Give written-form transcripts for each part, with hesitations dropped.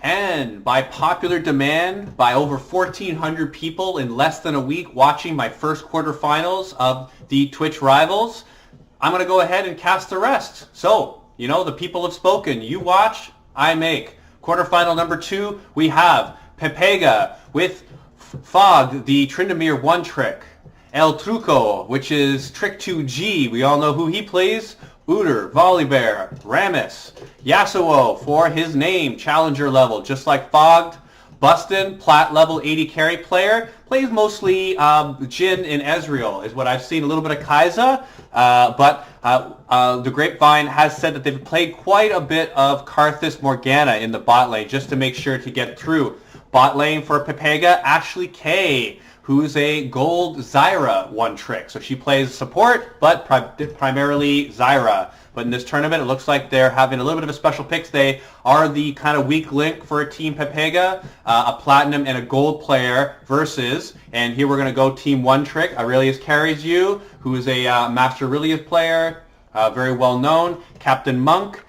And by popular demand, by over 1,400 people in less than a week watching my first quarterfinals of the Twitch Rivals, I'm going to go ahead and cast the rest. So, you know, the people have spoken. You watch, I make. Quarterfinal number 2, we have Pepega with Fog, the Tryndamere 1-trick. El Trucko, which is Trick 2G. We all know who he plays. Uter, Volibear, Rammus, Yassuo for his name, challenger level, just like Fogged. Bustin, plat level 80 carry player, plays mostly Jhin and Ezreal is what I've seen. A little bit of Kai'Sa, but the Grapevine has said that they've played quite a bit of Karthus Morgana in the bot lane just to make sure to get through. Bot lane for Pepega, ashleykae, who's a gold Zyra 1-trick. So she plays support, but primarily Zyra. But in this tournament, it looks like they're having a little bit of a special pick. They are the kind of weak link for Team Pepega, a platinum and a gold player versus, and here we're going to go TeamOneTricks, Ireliacarriesu, who is a Master Irelia player, very well known. Captainmonk.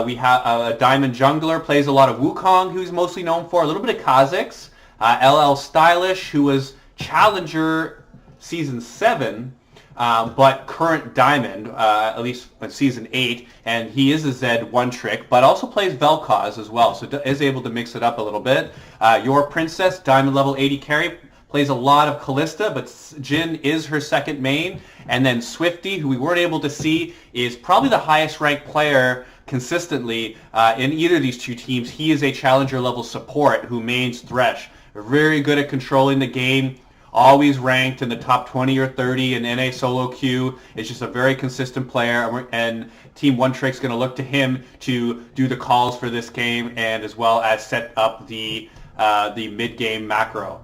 We have a diamond jungler, plays a lot of Wukong, who's mostly known for a little bit of Kha'Zix. llstylish, who was Challenger Season 7, but current Diamond, at least in Season 8, and he is a Zed 1-trick, but also plays Vel'Koz as well, so is able to mix it up a little bit. Yourprincess, Diamond level 80 carry, plays a lot of Kalista, but Jhin is her second main. And then swifte, who we weren't able to see, is probably the highest ranked player consistently in either of these two teams. He is a Challenger level support who mains Thresh. Very good at controlling the game. Always ranked in the top 20 or 30 in NA solo queue. Is just a very consistent player, and TeamOneTricks is going to look to him to do the calls for this game and as well as set up the mid-game macro.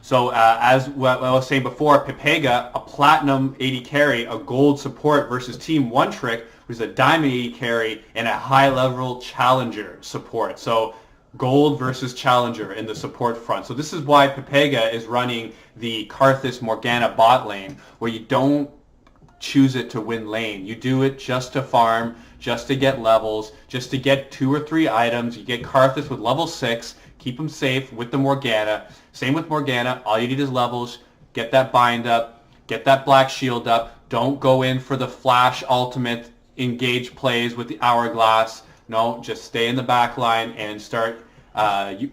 So as what I was saying before, Pepega, a platinum 80 carry, a gold support versus TeamOneTricks, who's a diamond 80 carry and a high-level challenger support. So gold versus challenger in the support front. So this is why Pepega is running the Karthus Morgana bot lane, where you don't choose it to win lane. You do it just to farm, just to get levels, just to get 2 or 3 items. You get Karthus with level 6, keep him safe with the Morgana. Same with Morgana, all you need is levels, get that bind up, get that black shield up. Don't go in for the flash ultimate engage plays with the hourglass. No, just stay in the back line and start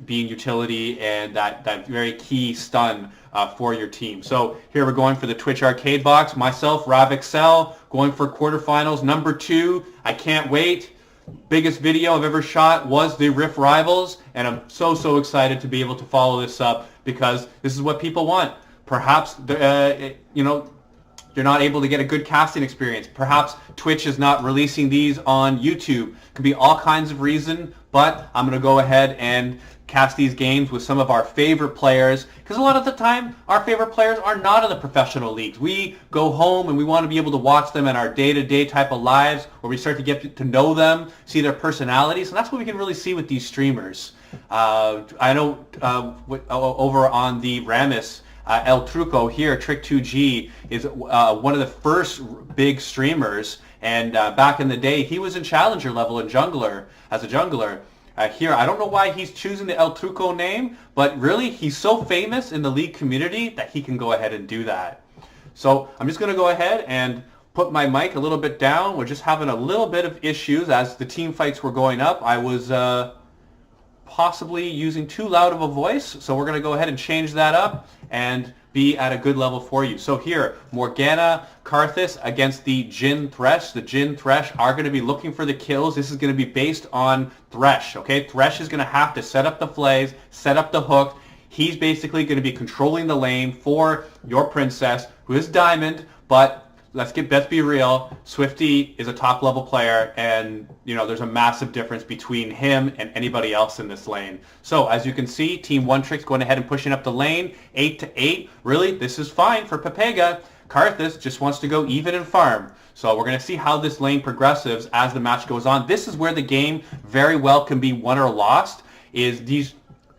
being utility and that very key stun for your team. So here we're going for the Twitch arcade box. Myself, Exel, going for quarterfinals number 2. I can't wait. Biggest video I've ever shot was the Rift Rivals, and I'm so excited to be able to follow this up because this is what people want. Perhaps you're not able to get a good casting experience. Perhaps Twitch is not releasing these on YouTube. Could be all kinds of reason, but I'm going to go ahead and cast these games with some of our favorite players, because a lot of the time our favorite players are not in the professional leagues. We go home and we want to be able to watch them in our day-to-day type of lives where we start to get to know them, see their personalities, and that's what we can really see with these streamers. I know over on the Rammus, El Trucko here, Trick 2G, is one of the first big streamers, and back in the day he was in Challenger level as a jungler. Here, I don't know why he's choosing the El Trucko name, but really he's so famous in the league community that he can go ahead and do that. So I'm just going to go ahead and put my mic a little bit down. We're just having a little bit of issues as the team fights were going up. I was possibly using too loud of a voice, so we're going to go ahead and change that up and be at a good level for you. So here, Morgana Karthus against the Jhin Thresh. The Jhin Thresh are going to be looking for the kills. This is going to be based on Thresh, okay? Thresh is going to have to set up the flays, set up the hook. He's basically going to be controlling the lane for Yourprincess, who is Diamond, but let's be real, swifte is a top level player, and there's a massive difference between him and anybody else in this lane. So as you can see, TeamOneTricks going ahead and pushing up the lane, 8-8. Really, this is fine for Pepega. Karthus just wants to go even and farm. So we're going to see how this lane progresses as the match goes on. This is where the game very well can be won or lost, is these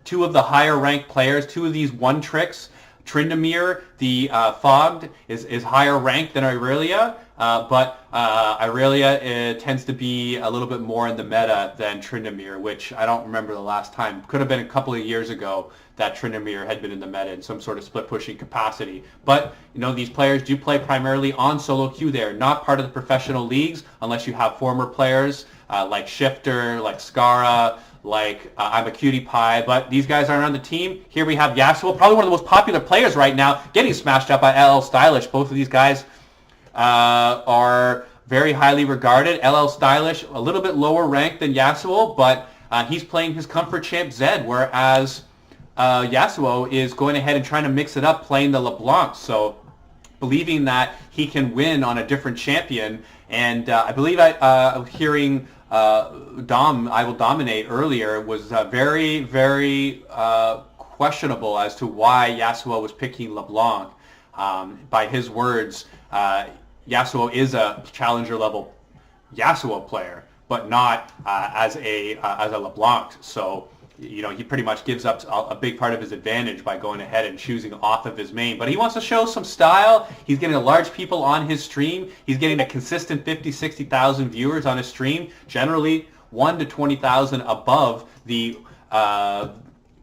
two of the higher ranked players, two of these 1-tricks. Tryndamere, the Fogged, is higher ranked than Irelia. But Irelia tends to be a little bit more in the meta than Tryndamere, which I don't remember the last time. Could have been a couple of years ago that Tryndamere had been in the meta in some sort of split pushing capacity. But these players do play primarily on solo queue. They are not part of the professional leagues unless you have former players like Shifter, like Scara, like I'm a Cutie Pie, but these guys aren't on the team. Here we have Yasuo, probably one of the most popular players right now, getting smashed up by llstylish. Both of these guys are very highly regarded. llstylish, a little bit lower ranked than Yasuo, but he's playing his comfort champ Zed, whereas Yasuo is going ahead and trying to mix it up, playing the LeBlanc. So believing that he can win on a different champion. And I believe hearing I Will Dominate earlier was very, very questionable as to why Yasuo was picking LeBlanc. By his words, Yasuo is a challenger level Yasuo player, but not as a LeBlanc. So he pretty much gives up a big part of his advantage by going ahead and choosing off of his main. But he wants to show some style. He's getting a large people on his stream. He's getting a consistent 50, 60,000 viewers on his stream, generally 1 to 20,000 above the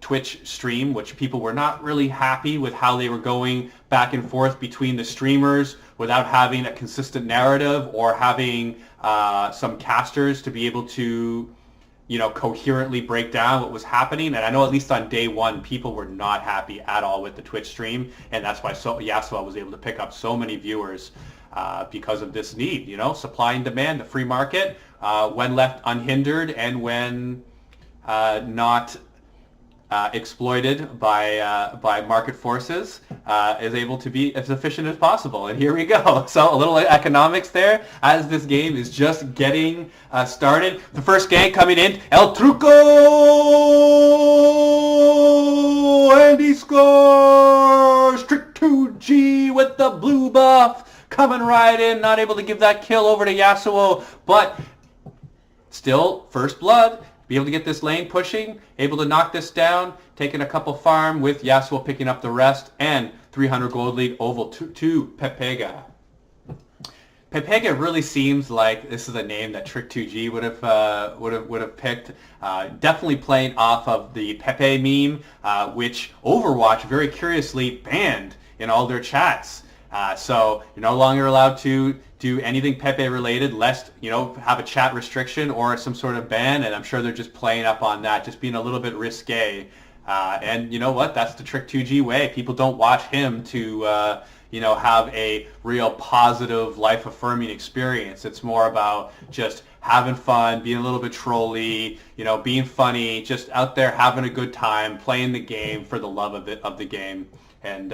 Twitch stream, which people were not really happy with how they were going back and forth between the streamers without having a consistent narrative or having some casters to be able to coherently break down what was happening. And I know at least on day one, people were not happy at all with the Twitch stream, and that's why Yasuo was able to pick up so many viewers because of this need. Supply and demand, the free market, when left unhindered and when not exploited by market forces, is able to be as efficient as possible. And here we go. So a little economics there as this game is just getting started. The first gank coming in, El Trucko, and he scores! Trick2G with the blue buff, coming right in, not able to give that kill over to Yasuo, but still first blood. Be able to get this lane pushing, able to knock this down, taking a couple farm with Yasuo picking up the rest, and 300 gold lead oval to Pepega. Pepega really seems like this is a name that Trick2G would have picked. Definitely playing off of the Pepe meme, which Overwatch very curiously banned in all their chats. So you're no longer allowed to do anything Pepe related, lest have a chat restriction or some sort of ban. And I'm sure they're just playing up on that, just being a little bit risque. And you know what? That's the Trick2G way. People don't watch him to have a real positive, life-affirming experience. It's more about just having fun, being a little bit trolly, being funny, just out there having a good time, playing the game for the love of the game. And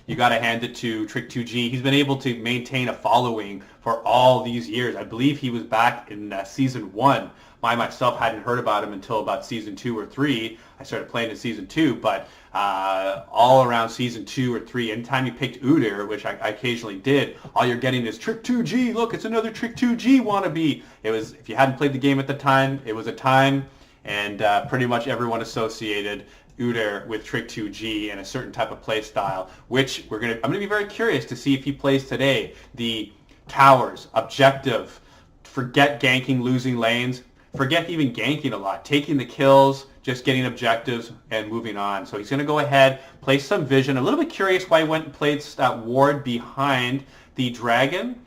you got to hand it to Trick2G. He's been able to maintain a following for all these years. I believe he was back in Season 1. I myself hadn't heard about him until about Season 2 or 3. I started playing in Season 2, but all around Season 2 or 3, anytime you picked Udyr, which I occasionally did, all you're getting is Trick2G. Look, it's another Trick2G wannabe. It was, if you hadn't played the game at the time, it was a time, and pretty much everyone associated Udyr with Trick2G and a certain type of play style, which I'm gonna be very curious to see if he plays today. The towers, objective, forget ganking, losing lanes, forget even ganking a lot, taking the kills, just getting objectives and moving on. So he's gonna go ahead, play some vision. A little bit curious why he went and played that ward behind the dragon,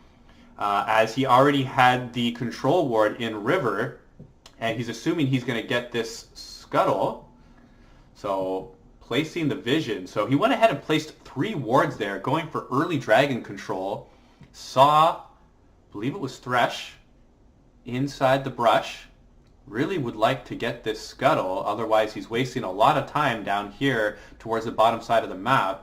as he already had the control ward in river, and he's assuming he's gonna get this scuttle. So placing the vision. So he went ahead and placed 3 wards there, going for early dragon control. Saw, I believe it was Thresh, inside the brush. Really would like to get this scuttle, otherwise he's wasting a lot of time down here towards the bottom side of the map.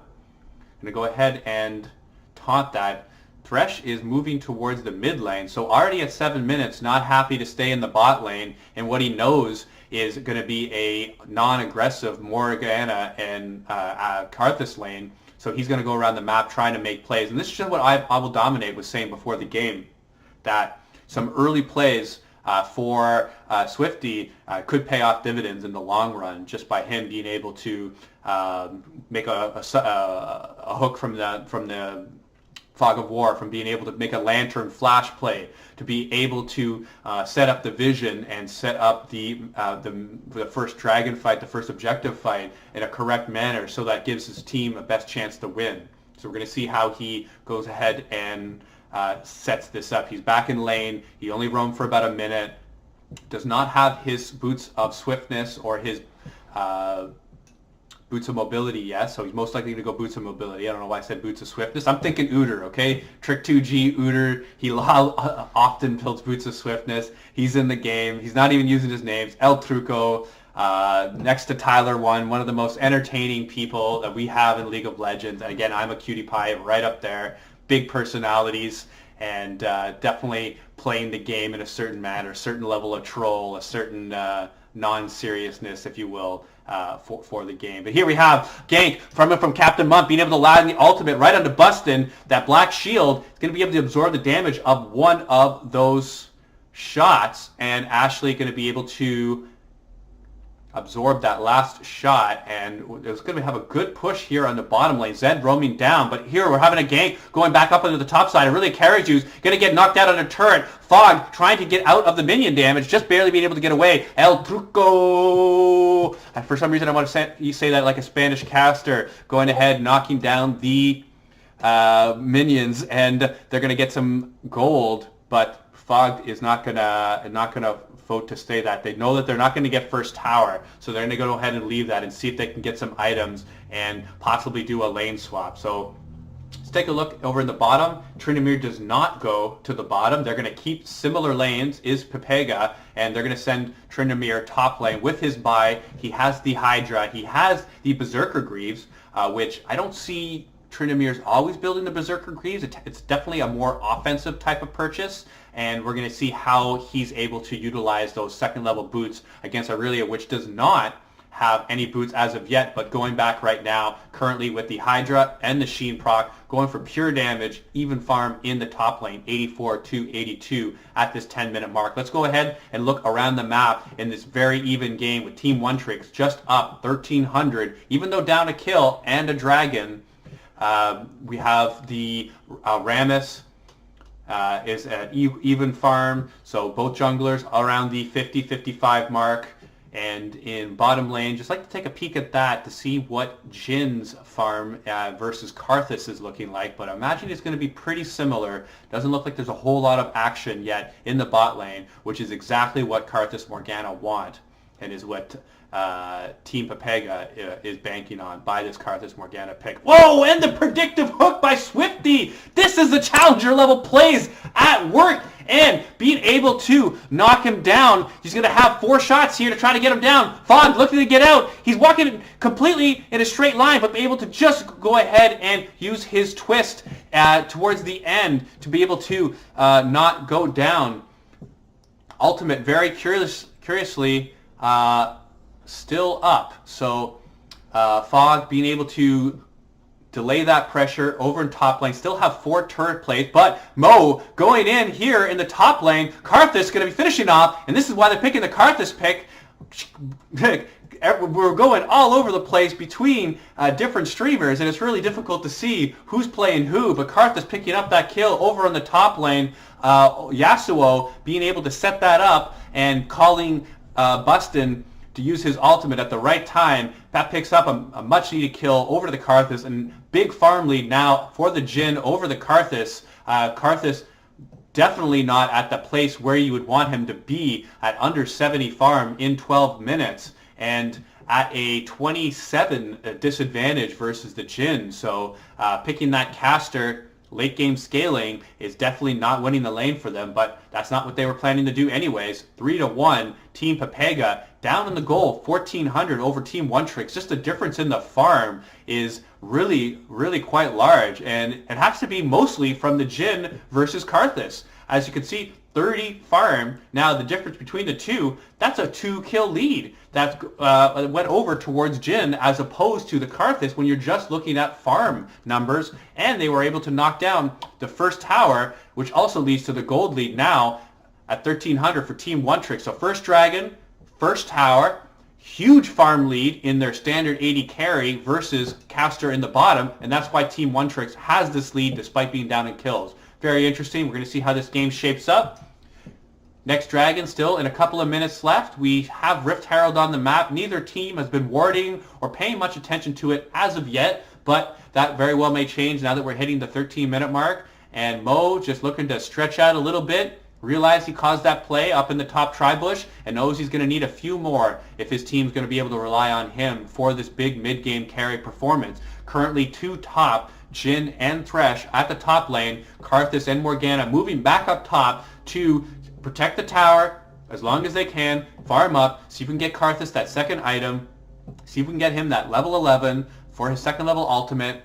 I'm going to go ahead and taunt that. Thresh is moving towards the mid lane, so already at 7 minutes, not happy to stay in the bot lane, and what he knows is going to be a non-aggressive Morgana and Karthus lane. So he's going to go around the map trying to make plays. And this is just what I Will Dominate was saying before the game, that some early plays for swifte could pay off dividends in the long run, just by him being able to make a hook from the Fog of War, from being able to make a lantern flash play, to be able to set up the vision and set up the first dragon fight, the first objective fight in a correct manner, so that gives his team a best chance to win. So we're going to see how he goes ahead and sets this up. He's back in lane. He only roamed for about a minute. Does not have his boots of swiftness or his boots of mobility yet, so he's most likely going to go boots of mobility. I don't know why I said boots of swiftness. I'm thinking Uter, okay? Trick 2G, Uter. He often builds boots of swiftness. He's in the game. He's not even using his names. El Trucko, next to Tyler one of the most entertaining people that we have in League of Legends. And again, I'm a cutie pie right up there. Big personalities, and definitely playing the game in a certain manner, a certain level of troll, a certain non-seriousness, if you will, for the game. But here we have gank from Captainmonk, being able to land the ultimate right onto Bustin. That black shield is going to be able to absorb the damage of one of those shots, and Ashley going to be able to absorb that last shot, and it's going to have a good push here on the bottom lane. Zed roaming down, but here we're having a gank going back up into the top side. Ireliacarriesu going to get knocked out on a turret. Fog trying to get out of the minion damage, just barely being able to get away. El Trucko, and for some reason I want to say that like a Spanish caster, going ahead knocking down the minions, and they're going to get some gold, but Fog is not gonna vote to stay that. They know that they're not going to get first tower, so they're going to go ahead and leave that and see if they can get some items and possibly do a lane swap. So let's take a look over in the bottom. Tryndamere does not go to the bottom. They're going to keep similar lanes, is Pepega, and they're going to send Tryndamere top lane with his buy. He has the Hydra. He has the Berserker Greaves, which I don't see Tryndamere's always building the Berserker Greaves. It's definitely a more offensive type of purchase, and we're going to see how he's able to utilize those second level boots against Irelia, which does not have any boots as of yet, but going back right now, currently with the Hydra and the Sheen proc, going for pure damage, even farm in the top lane, 84 to 82 at this 10-minute mark. Let's go ahead and look around the map in this very even game with TeamOneTricks just up 1,300, even though down a kill and a dragon. We have the Rammus is at even farm, so both junglers around the 50-55 mark. And in bottom lane, just like to take a peek at that to see what Jin's farm versus Karthus is looking like. But I imagine it's going to be pretty similar. Doesn't look like there's a whole lot of action yet in the bot lane, which is exactly what Karthus Morgana want, and is what Team Pepega is banking on by this Karthus Morgana pick. Whoa, and the predictive hook by Swifte. This is the challenger level plays at work, and being able to knock him down. He's going to have 4 shots here to try to get him down. Fog looking to get out. He's walking completely in a straight line, but be able to just go ahead and use his twist towards the end to be able to not go down. Ultimate, very curiously, still up. So Fog being able to delay that pressure over in top lane, still have 4 turret plays, but Mo going in here in the top lane. Karthus going to be finishing off, and this is why they're picking the Karthus pick. We're going all over the place between different streamers, and it's really difficult to see who's playing who, but Karthus picking up that kill over on the top lane. Yassuo being able to set that up and calling Bustin to use his ultimate at the right time. That picks up a much-needed kill over to the Karthus, and big farm lead now for the Jhin over the Karthus. Karthus definitely not at the place where you would want him to be at under 70 farm in 12 minutes, and at a 27 disadvantage versus the Jhin. So picking that caster late game scaling is definitely not winning the lane for them, but that's not what they were planning to do anyways. 3-1, Team Pepega down in the goal, 1,400 over TeamOneTricks. Just the difference in the farm is really, really quite large, and it has to be mostly from the Jhin versus Karthus. As you can see, 30 farm. Now the difference between the two, that's a 2-kill lead that went over towards Jhin as opposed to the Karthus when you're just looking at farm numbers. And they were able to knock down the first tower, which also leads to the gold lead now at 1,300 for TeamOneTricks. So first dragon, first tower, huge farm lead in their standard AD carry versus caster in the bottom, and that's why TeamOneTricks has this lead despite being down in kills. Very interesting. We're going to see how this game shapes up. Next dragon still in a couple of minutes left. We have Rift Herald on the map. Neither team has been warding or paying much attention to it as of yet, but that very well may change now that we're hitting the 13-minute mark. And Mo just looking to stretch out a little bit. Realize he caused that play up in the top tri-bush and knows he's going to need a few more if his team's going to be able to rely on him for this big mid-game carry performance. Currently 2 top, Jhin and Thresh at the top lane. Karthus and Morgana moving back up top to protect the tower as long as they can, farm up, see if we can get Karthus that second item, see if we can get him that level 11 for his second level ultimate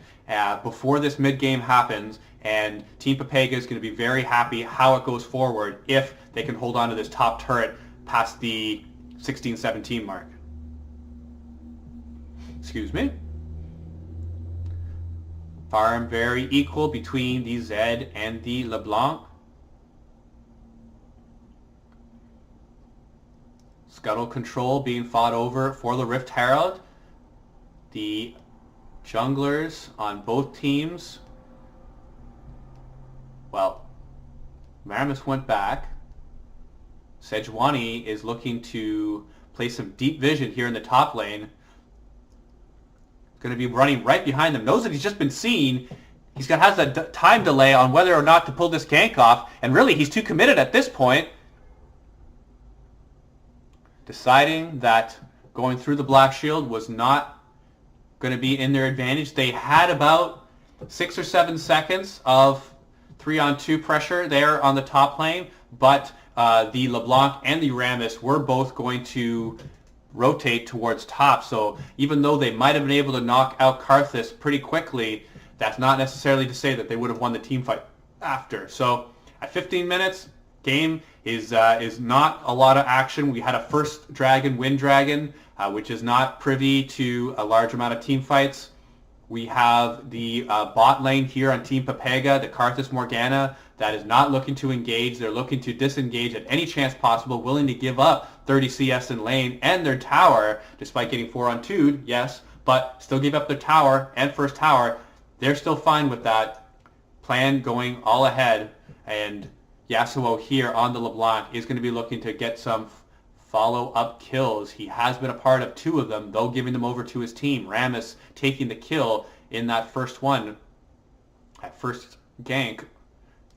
before this mid-game happens. And Team Pepega is going to be very happy how it goes forward if they can hold on to this top turret past the 16-17 mark. Excuse me. Farm very equal between the Zed and the LeBlanc. Scuttle control being fought over for the Rift Herald. The junglers on both teams. Well, Maramus went back. Sejuani is looking to play some deep vision here in the top lane. Going to be running right behind them. Knows that he's just been seen. Has a time delay on whether or not to pull this gank off. And really, he's too committed at this point. Deciding that going through the Black Shield was not going to be in their advantage. They had about 6 or 7 seconds of 3-on-2 pressure there on the top lane, but the LeBlanc and the Rammus were both going to rotate towards top. So even though they might have been able to knock out Karthus pretty quickly, that's not necessarily to say that they would have won the team fight after. So at 15 minutes, game is not a lot of action. We had a first dragon, Wind Dragon, which is not privy to a large amount of team fights. We have the bot lane here on Team Pepega, the Karthus Morgana, that is not looking to engage. They're looking to disengage at any chance possible, willing to give up 30 CS in lane and their tower, despite getting 4-on-2'd, yes, but still give up their tower and first tower. They're still fine with that. Plan going all ahead, and Yassuo here on the LeBlanc is going to be looking to get some follow-up kills. He has been a part of 2 of them, though giving them over to his team. Rammus taking the kill in that first one, that first gank,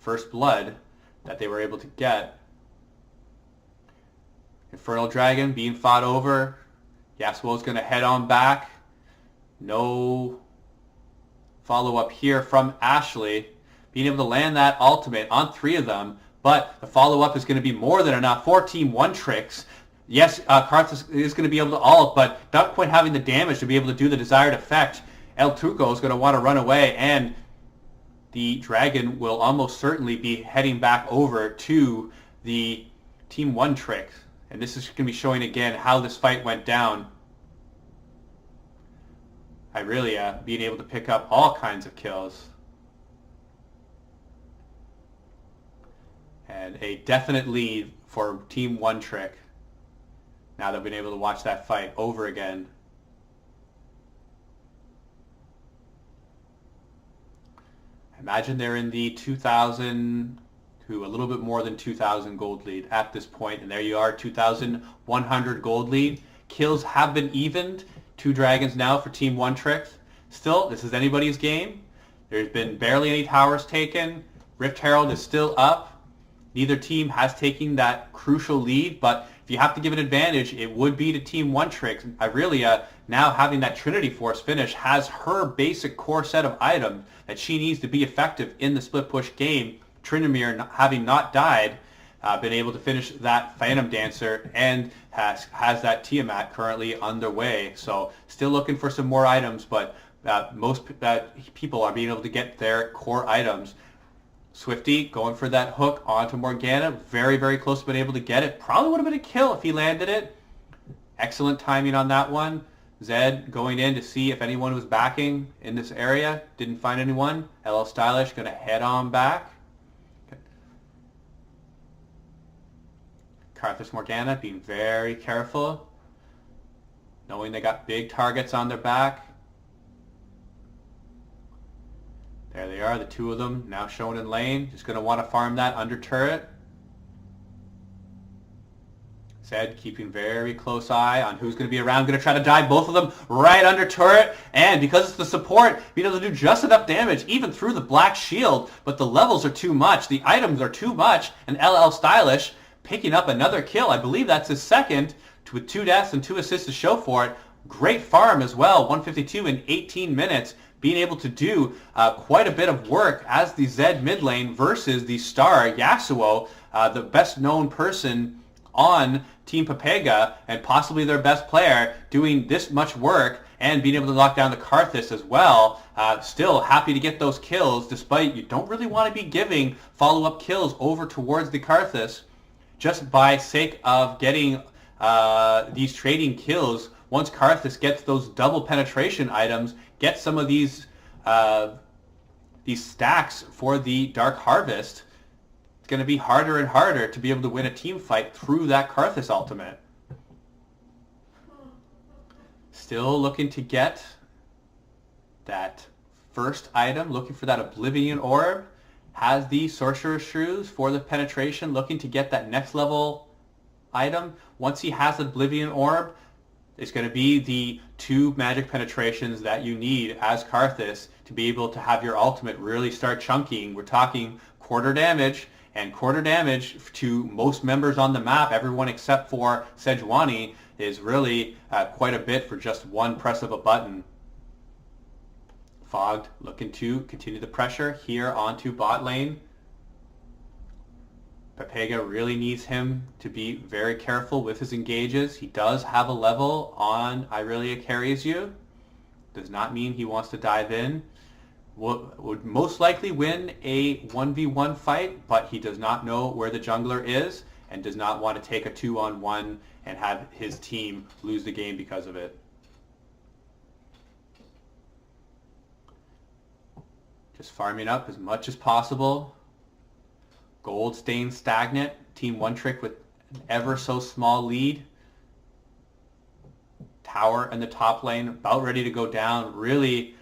first blood that they were able to get. Infernal Dragon being fought over. Yasuo's going to head on back. No follow-up here from Ashley. Being able to land that ultimate on 3 of them, but the follow-up is going to be more than enough for TeamOneTricks. Yes, Karthus is going to be able to ult, but not quite having the damage to be able to do the desired effect. El Trucko is going to want to run away, and the dragon will almost certainly be heading back over to the TeamOneTricks. And this is going to be showing again how this fight went down. Irelia being able to pick up all kinds of kills. And a definite lead for TeamOneTrick now that we've been able to watch that fight over again. Imagine they're in the 2,000 to a little bit more than 2,000 gold lead at this point, and there you are, 2,100 gold lead. Kills have been evened. 2 dragons now for TeamOneTricks. Still, this is anybody's game. There's been barely any towers taken. Rift Herald is still up. Neither team has taken that crucial lead, but if you have to give an advantage, it would be to TeamOneTricks. Irelia, now having that Trinity Force finish, has her basic core set of items that she needs to be effective in the split push game. Tryndamere, having not died, been able to finish that Phantom Dancer and has that Tiamat currently underway. So still looking for some more items, but most people are being able to get their core items. Swifte going for that hook onto Morgana. Very, very close to being able to get it. Probably would have been a kill if he landed it. Excellent timing on that one. Zed going in to see if anyone was backing in this area. Didn't find anyone. llstylish going to head on back. Karthus Morgana being very careful. knowing they got big targets on their back. There they are, the two of them now shown in lane. Just going to want to farm that under turret. Zed keeping very close eye on who's going to be around. Going to try to dive both of them right under turret. And because it's the support, being able to do just enough damage, even through the black shield. But the levels are too much. The items are too much. And llstylish picking up another kill. I believe that's his second, with 2 deaths and 2 assists to show for it. Great farm as well. 152 in 18 minutes. Being able to do quite a bit of work as the Zed mid lane versus the star Yasuo, the best known person on Team Pepega and possibly their best player, doing this much work and being able to knock down the Karthus as well. Still happy to get those kills, despite you don't really want to be giving follow-up kills over towards the Karthus, just by sake of getting these trading kills. Once Karthus gets those double penetration items, get some of these stacks for the Dark Harvest, it's going to be harder and harder to be able to win a team fight through that Karthus ultimate. Still looking to get that first item, looking for that Oblivion Orb. Has the Sorcerer's Shrews for the penetration, looking to get that next level item. Once he has the Oblivion Orb, it's going to be the 2 magic penetrations that you need as Karthus to be able to have your ultimate really start chunking. We're talking quarter damage, and quarter damage to most members on the map, everyone except for Sejuani, is really quite a bit for just one press of a button. Fogged looking to continue the pressure here onto bot lane. Pepega really needs him to be very careful with his engages. He does have a level on Ireliacarriesu. Does not mean he wants to dive in. Would most likely win a 1v1 fight, but he does not know where the jungler is and does not want to take a 2-on-1 and have his team lose the game because of it. Just farming up as much as possible. Gold staying stagnant. TeamOneTricks with an ever so small lead. Tower in the top lane about ready to go down. Really,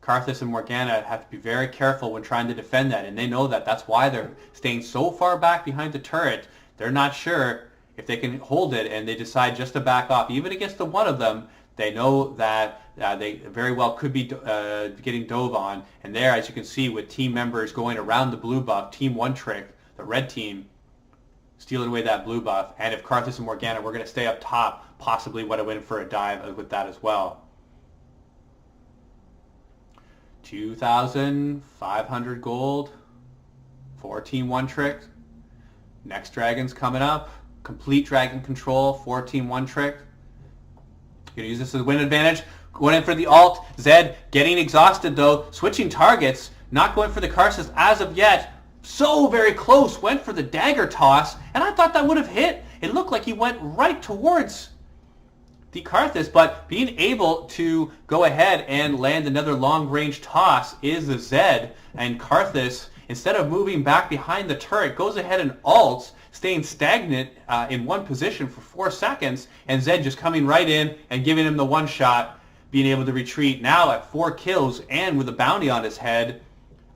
Karthus and Morgana have to be very careful when trying to defend that, and they know that. That's why they're staying so far back behind the turret. They're not sure if they can hold it, and they decide just to back off. Even against the one of them, they know that they very well could be getting dove on. And there, as you can see, with team members going around the blue buff, TeamOneTricks, the red team, stealing away that blue buff. And if Karthus and Morgana were going to stay up top, possibly would have went for a dive with that as well. 2,500 gold for TeamOneTricks. Next dragon's coming up. Complete dragon control for TeamOneTricks. Gonna use this as a win advantage. Going in for the ult. Zed getting exhausted though. Switching targets. Not going for the Karthus as of yet. So very close. Went for the dagger toss. And I thought that would have hit. It looked like he went right towards the Karthus, but being able to go ahead and land another long-range toss is the Zed, and Karthus, instead of moving back behind the turret, goes ahead and ults, staying stagnant in one position for 4 seconds, and Zed just coming right in and giving him the one shot, being able to retreat. Now at 4 kills and with a bounty on his head,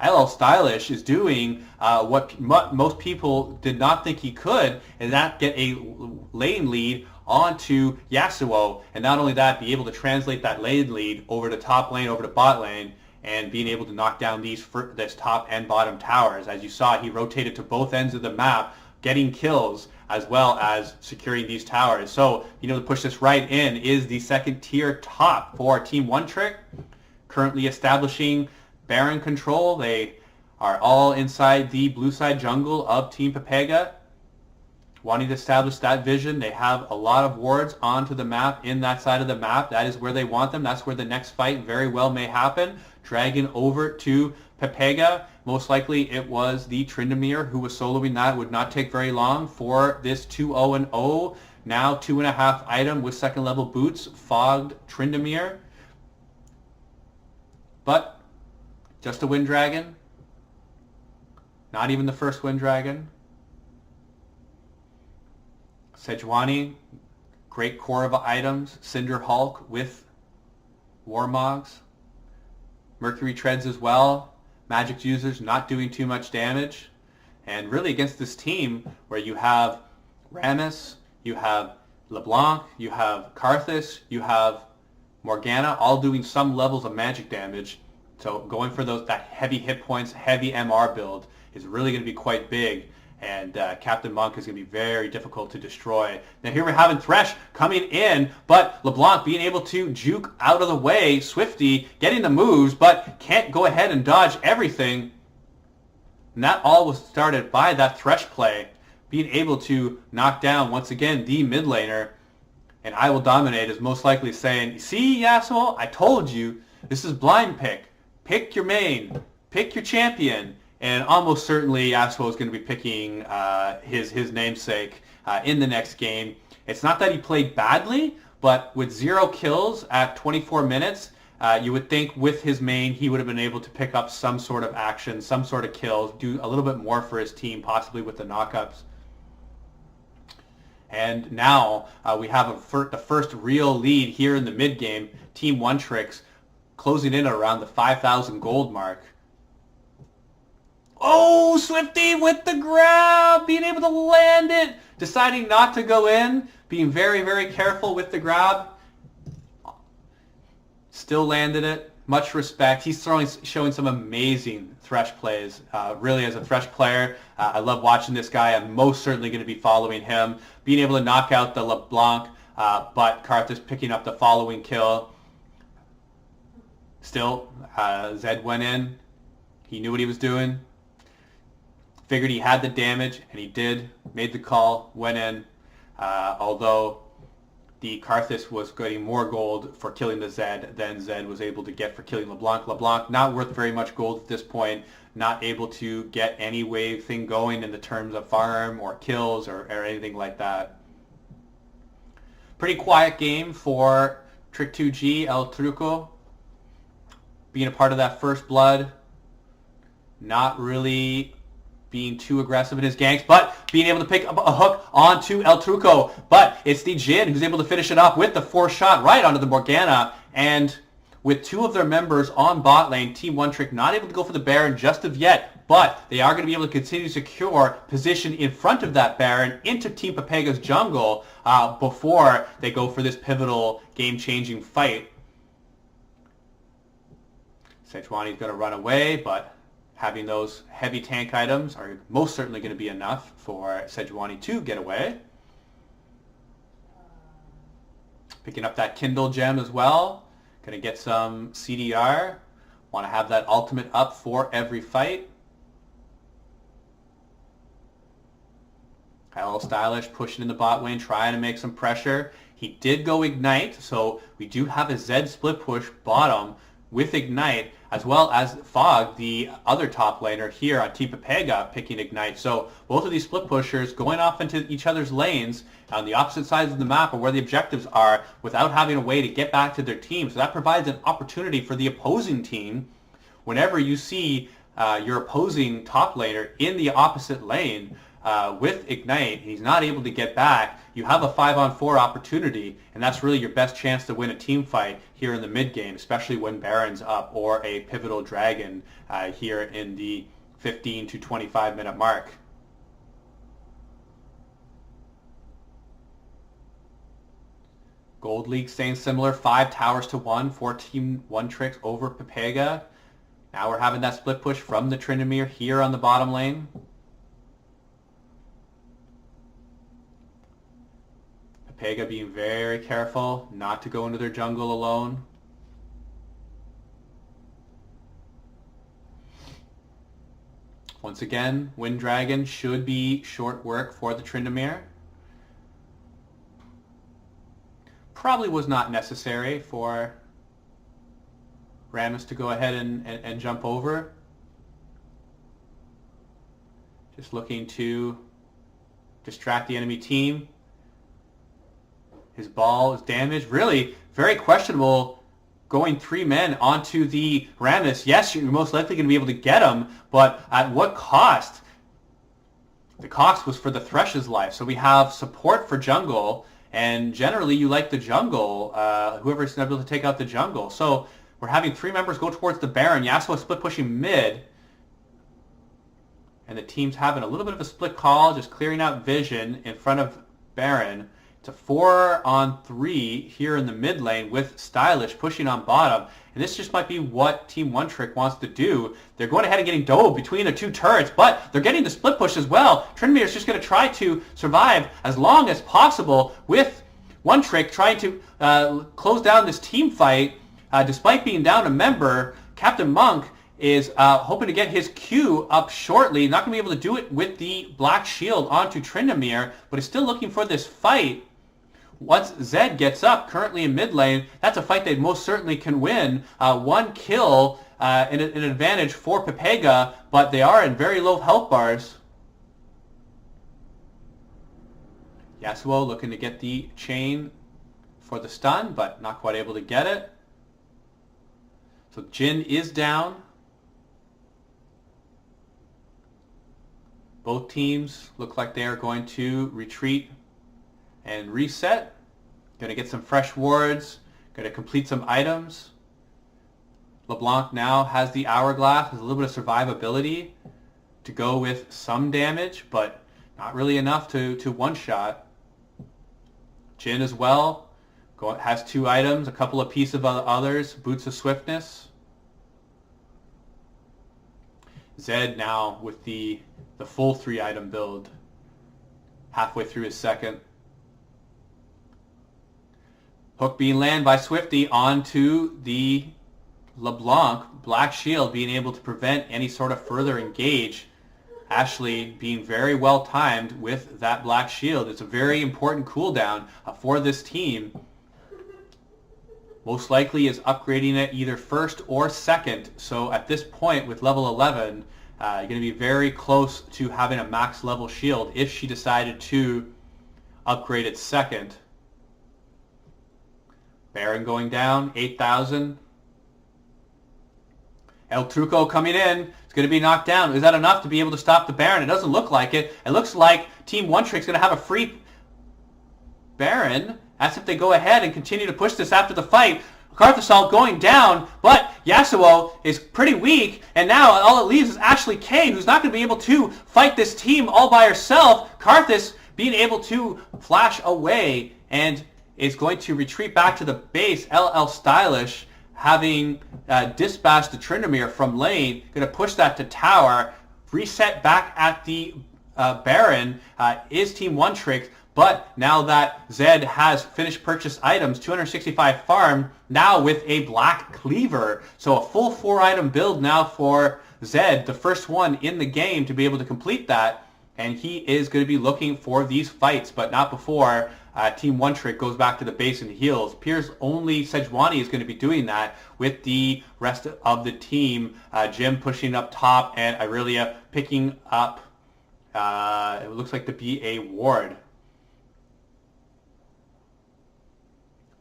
llstylish is doing what most people did not think he could, and that get a lane lead onto Yasuo, and not only that, be able to translate that lane lead over to top lane, over to bot lane, and being able to knock down this top and bottom towers. As you saw, he rotated to both ends of the map, getting kills as well as securing these towers. So, to push this right in is the second tier top for TeamOneTricks, currently establishing Baron control. They are all inside the blue side jungle of Team Pepega, wanting to establish that vision. They have a lot of wards onto the map in that side of the map. That is where they want them. That's where the next fight very well may happen. Dragon over to Pepega. Most likely it was the Tryndamere who was soloing that. Would not take very long for this 2-0-0. Now 2.5 item with second level boots. Fogged Tryndamere. But just a Wind Dragon. Not even the first Wind Dragon. Sejuani Great core of items. Cinder Hulk with Warmogs. Mercury Treads as well. Magic users not doing too much damage. And really against this team where you have Rammus, you have LeBlanc, you have Karthus, you have Morgana, all doing some levels of magic damage. So going for that heavy hit points, heavy MR build is really going to be quite big. And Captainmonk is going to be very difficult to destroy. Now here we're having Thresh coming in, but LeBlanc being able to juke out of the way, Swifte getting the moves, but can't go ahead and dodge everything. And that all was started by that Thresh play, being able to knock down, once again, the mid laner. And I Will Dominate is most likely saying, see, Yasuo, I told you, this is blind pick. Pick your main. Pick your champion. And almost certainly Yasuo is going to be picking his namesake in the next game. It's not that he played badly, but with 0 kills at 24 minutes, you would think with his main he would have been able to pick up some sort of action, some sort of kills, do a little bit more for his team, possibly with the knockups. And now we have the first real lead here in the mid game. TeamOneTricks closing in around the 5,000 gold mark. Oh, Swifte with the grab, being able to land it, deciding not to go in, being very, very careful with the grab. Still landed it. Much respect. He's showing some amazing Thresh plays. Really, as a Thresh player, I love watching this guy. I'm most certainly going to be following him. Being able to knock out the LeBlanc, but Karthus picking up the following kill. Still, Zed went in. He knew what he was doing. Figured he had the damage, and he did. Made the call, went in. Although the Karthus was getting more gold for killing the Zed than Zed was able to get for killing LeBlanc. LeBlanc not worth very much gold at this point. Not able to get any wave thing going in the terms of farm or kills or anything like that. Pretty quiet game for Trick2G, El Trucko. Being a part of that first blood. Not really being too aggressive in his ganks, but being able to pick up a hook onto El Trucko. But it's the Jhin who's able to finish it up with the 4th shot right onto the Morgana. And with 2 of their members on bot lane, TeamOneTricks not able to go for the Baron just of yet, but they are going to be able to continue to secure position in front of that Baron into Team Pepega's jungle before they go for this pivotal game-changing fight. Sejuani's going to run away, but having those heavy tank items are most certainly going to be enough for Sejuani to get away. Picking up that Kindle gem as well. Going to get some CDR. Want to have that ultimate up for every fight. llstylish pushing in the bot lane, trying to make some pressure. He did go Ignite, so we do have a Zed split push bottom with Ignite, as well as Fog, the other top laner here on Team Pepega, picking Ignite. So both of these split pushers going off into each other's lanes on the opposite sides of the map or where the objectives are without having a way to get back to their team. So that provides an opportunity for the opposing team. Whenever you see your opposing top laner in the opposite lane with Ignite, he's not able to get back, you have a 5-on-4 opportunity, and that's really your best chance to win a team fight here in the mid game, especially when Baron's up or a pivotal dragon here in the 15 to 25 minute mark. Gold League staying similar, 5 towers to 1 for TeamOneTricks over Pepega. Now we're having that split push from the Tryndamere here on the bottom lane. Pepega being very careful not to go into their jungle alone. Once again, Wind Dragon should be short work for the Tryndamere. Probably was not necessary for Rammus to go ahead and jump over. Just looking to distract the enemy team. His ball is damaged. Really very questionable going 3 men onto the Rammus. Yes, you're most likely going to be able to get him, but at what cost? The cost was for the Thresh's life. So we have support for jungle and generally you like the jungle, whoever's able to take out the jungle. So we're having 3 members go towards the Baron. Yasuo split pushing mid. And the team's having a little bit of a split call, just clearing out vision in front of Baron. It's a 4-on-3 here in the mid lane with Stylish pushing on bottom. And this just might be what TeamOneTricks wants to do. They're going ahead and getting dove between the 2 turrets, but they're getting the split push as well. Tryndamere is just going to try to survive as long as possible with OneTrick trying to close down this team fight. Despite being down a member, Captainmonk is hoping to get his Q up shortly. Not going to be able to do it with the Black Shield onto Tryndamere, but is still looking for this fight. Once Zed gets up, currently in mid lane, that's a fight they most certainly can win. 1 kill, an advantage for Pepega, but they are in very low health bars. Yasuo looking to get the chain for the stun, but not quite able to get it. So Jhin is down. Both teams look like they are going to retreat and reset. Going to get some fresh wards. Going to complete some items. LeBlanc now has the Hourglass, has a little bit of survivability to go with some damage, but not really enough to one-shot. Jhin as well has 2 items, a couple of pieces of others, Boots of Swiftness. Zed now with the full 3-item build, halfway through his second. Hook being landed by Swifte onto the LeBlanc. Black Shield being able to prevent any sort of further engage. Ashley being very well timed with that Black Shield. It's a very important cooldown for this team. Most likely is upgrading it either first or second. So at this point with level 11, you're going to be very close to having a max level shield if she decided to upgrade it second. Baron going down, 8,000. El Trucko coming in. It's going to be knocked down. Is that enough to be able to stop the Baron? It doesn't look like it. It looks like TeamOneTricks is going to have a free Baron. That's if they go ahead and continue to push this after the fight. Karthus going down, but Yasuo is pretty weak, and now all it leaves is ashleykae, who's not going to be able to fight this team all by herself. Karthus being able to flash away and is going to retreat back to the base. llstylish having dispatched the Tryndamere from lane, going to push that to tower, reset back at the Baron is TeamOneTricks. But now that Zed has finished purchase items, 265 farm, now with a Black Cleaver. So a full 4-item build now for Zed, the first one in the game to be able to complete that. And he is going to be looking for these fights, but not before TeamOneTricks goes back to the base and heals. Appears only Sejuani is going to be doing that with the rest of the team. Jim pushing up top and Irelia picking up, it looks like to be a ward.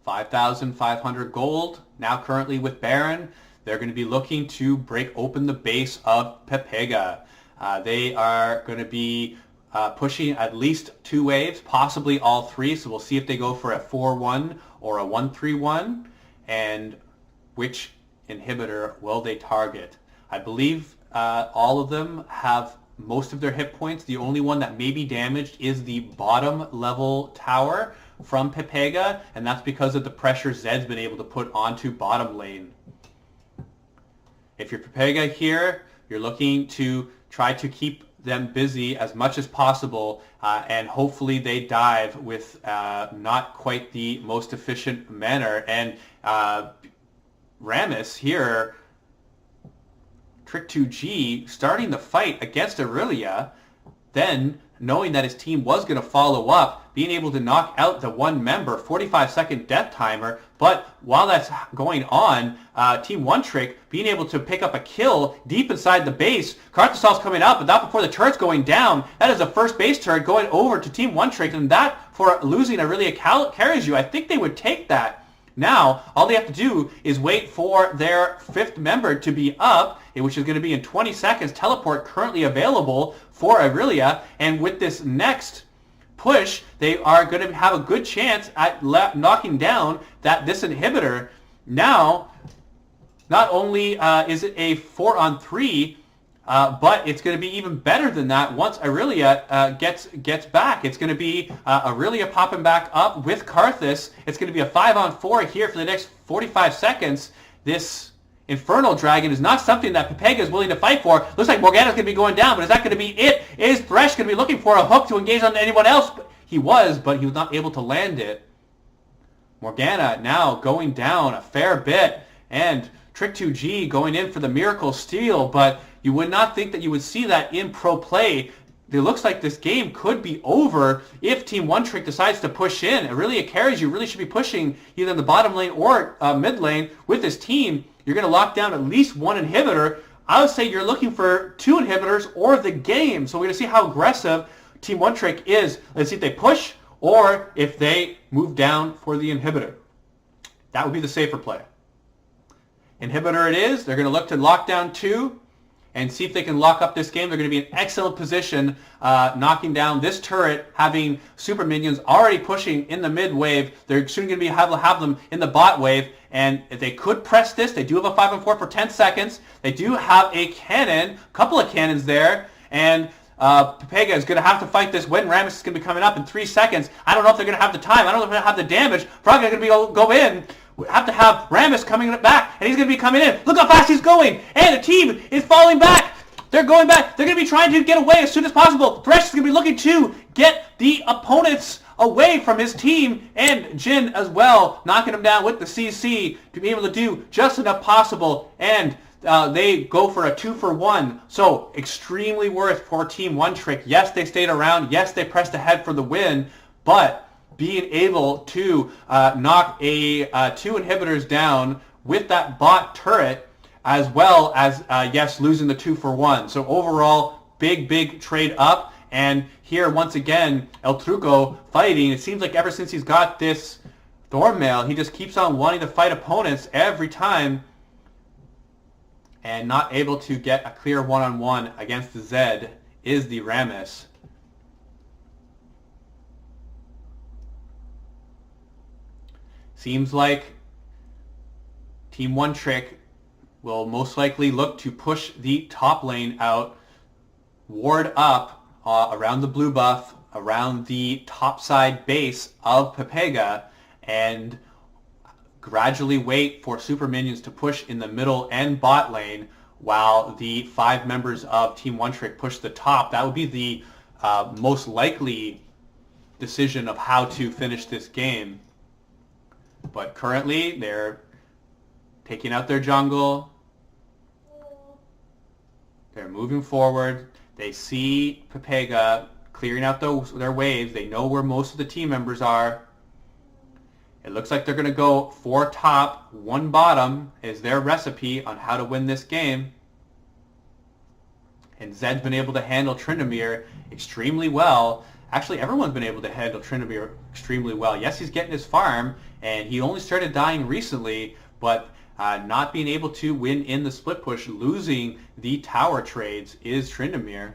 5,500 gold. Now currently with Baron, they're going to be looking to break open the base of Pepega. They are going to be pushing at least 2 waves, possibly all 3. So we'll see if they go for a 4-1 or a 1-3-1, and which inhibitor will they target. I believe all of them have most of their hit points. The only one that may be damaged is the bottom level tower from Pepega, and that's because of the pressure Zed's been able to put onto bottom lane. If you're Pepega here, you're looking to try to keep them busy as much as possible, and hopefully they dive with not quite the most efficient manner. And Rammus here, Trick2G, starting the fight against Irelia, then knowing that his team was going to follow up, being able to knock out the 1 member, 45-second death timer. But while that's going on, TeamOneTricks being able to pick up a kill deep inside the base. Karthus coming up, but not before the turret's going down. That is a first base turret going over to TeamOneTricks, and that for losing Ireliacarriesu, I think they would take that. Now, all they have to do is wait for their 5th member to be up, which is going to be in 20 seconds. Teleport currently available for Irelia, and with this next push, they are going to have a good chance at knocking down this inhibitor. Now, not only is it a 4-on-3, but it's going to be even better than that once Irelia gets back. It's going to be Irelia popping back up with Karthus. It's going to be a 5-on-4 here for the next 45 seconds. This Infernal Dragon is not something that Pepega is willing to fight for. Looks like Morgana's going to be going down, but is that going to be it? Is Thresh going to be looking for a hook to engage on anyone else? He was, but he was not able to land it. Morgana now going down a fair bit, and Trick2G going in for the Miracle Steal, but you would not think that you would see that in pro play. It looks like this game could be over if TeamOneTricks decides to push in. Ireliacarriesu really should be pushing either in the bottom lane or mid lane with this team. You're going to lock down at least one inhibitor. I would say you're looking for 2 inhibitors or the game. So we're going to see how aggressive TeamOneTricks is. Let's see if they push or if they move down for the inhibitor. That would be the safer play. Inhibitor it is. They're going to look to lock down 2 and see if they can lock up this game. They're going to be in excellent position, knocking down this turret, having super minions already pushing in the mid wave. They're soon going to have them in the bot wave, and if they could press this, they do have a 5-on-4 for 10 seconds. They do have a cannon, a couple of cannons there, and Pepega is going to have to fight this when Rammus is going to be coming up in 3 seconds. I don't know if they're going to have the time. I don't know if they're going to have the damage. Frog's going to go in. We have to have Rammus coming back, and he's going to be coming in. Look how fast he's going, and the team is falling back. They're going back. They're going to be trying to get away as soon as possible. Thresh is going to be looking to get the opponents away from his team, and Jin as well, knocking him down with the CC to be able to do just enough possible, and they go for a 2-for-1. So extremely worth for TeamOneTricks. Yes, they stayed around. Yes, they pressed ahead for the win, but being able to knock 2 inhibitors down with that bot turret, as well as, yes, losing the 2-for-1. So overall, big trade up. And here, once again, El Trucko fighting. It seems like ever since he's got this Thornmail, he just keeps on wanting to fight opponents every time and not able to get a clear one-on-one against the Zed is the Rammus. Seems like TeamOneTricks will most likely look to push the top lane out, ward up around the blue buff, around the top side base of Pepega, and gradually wait for super minions to push in the middle and bot lane while the 5 members of TeamOneTricks push the top. That would be the most likely decision of how to finish this game. But currently, they're taking out their jungle. They're moving forward. They see Pepega clearing out their waves. They know where most of the team members are. It looks like they're going to go 4 top, 1 bottom is their recipe on how to win this game. And Zed's been able to handle Tryndamere extremely well. Actually, everyone's been able to handle Tryndamere extremely well. Yes, he's getting his farm, and he only started dying recently, but not being able to win in the split push, losing the tower trades, is Tryndamere.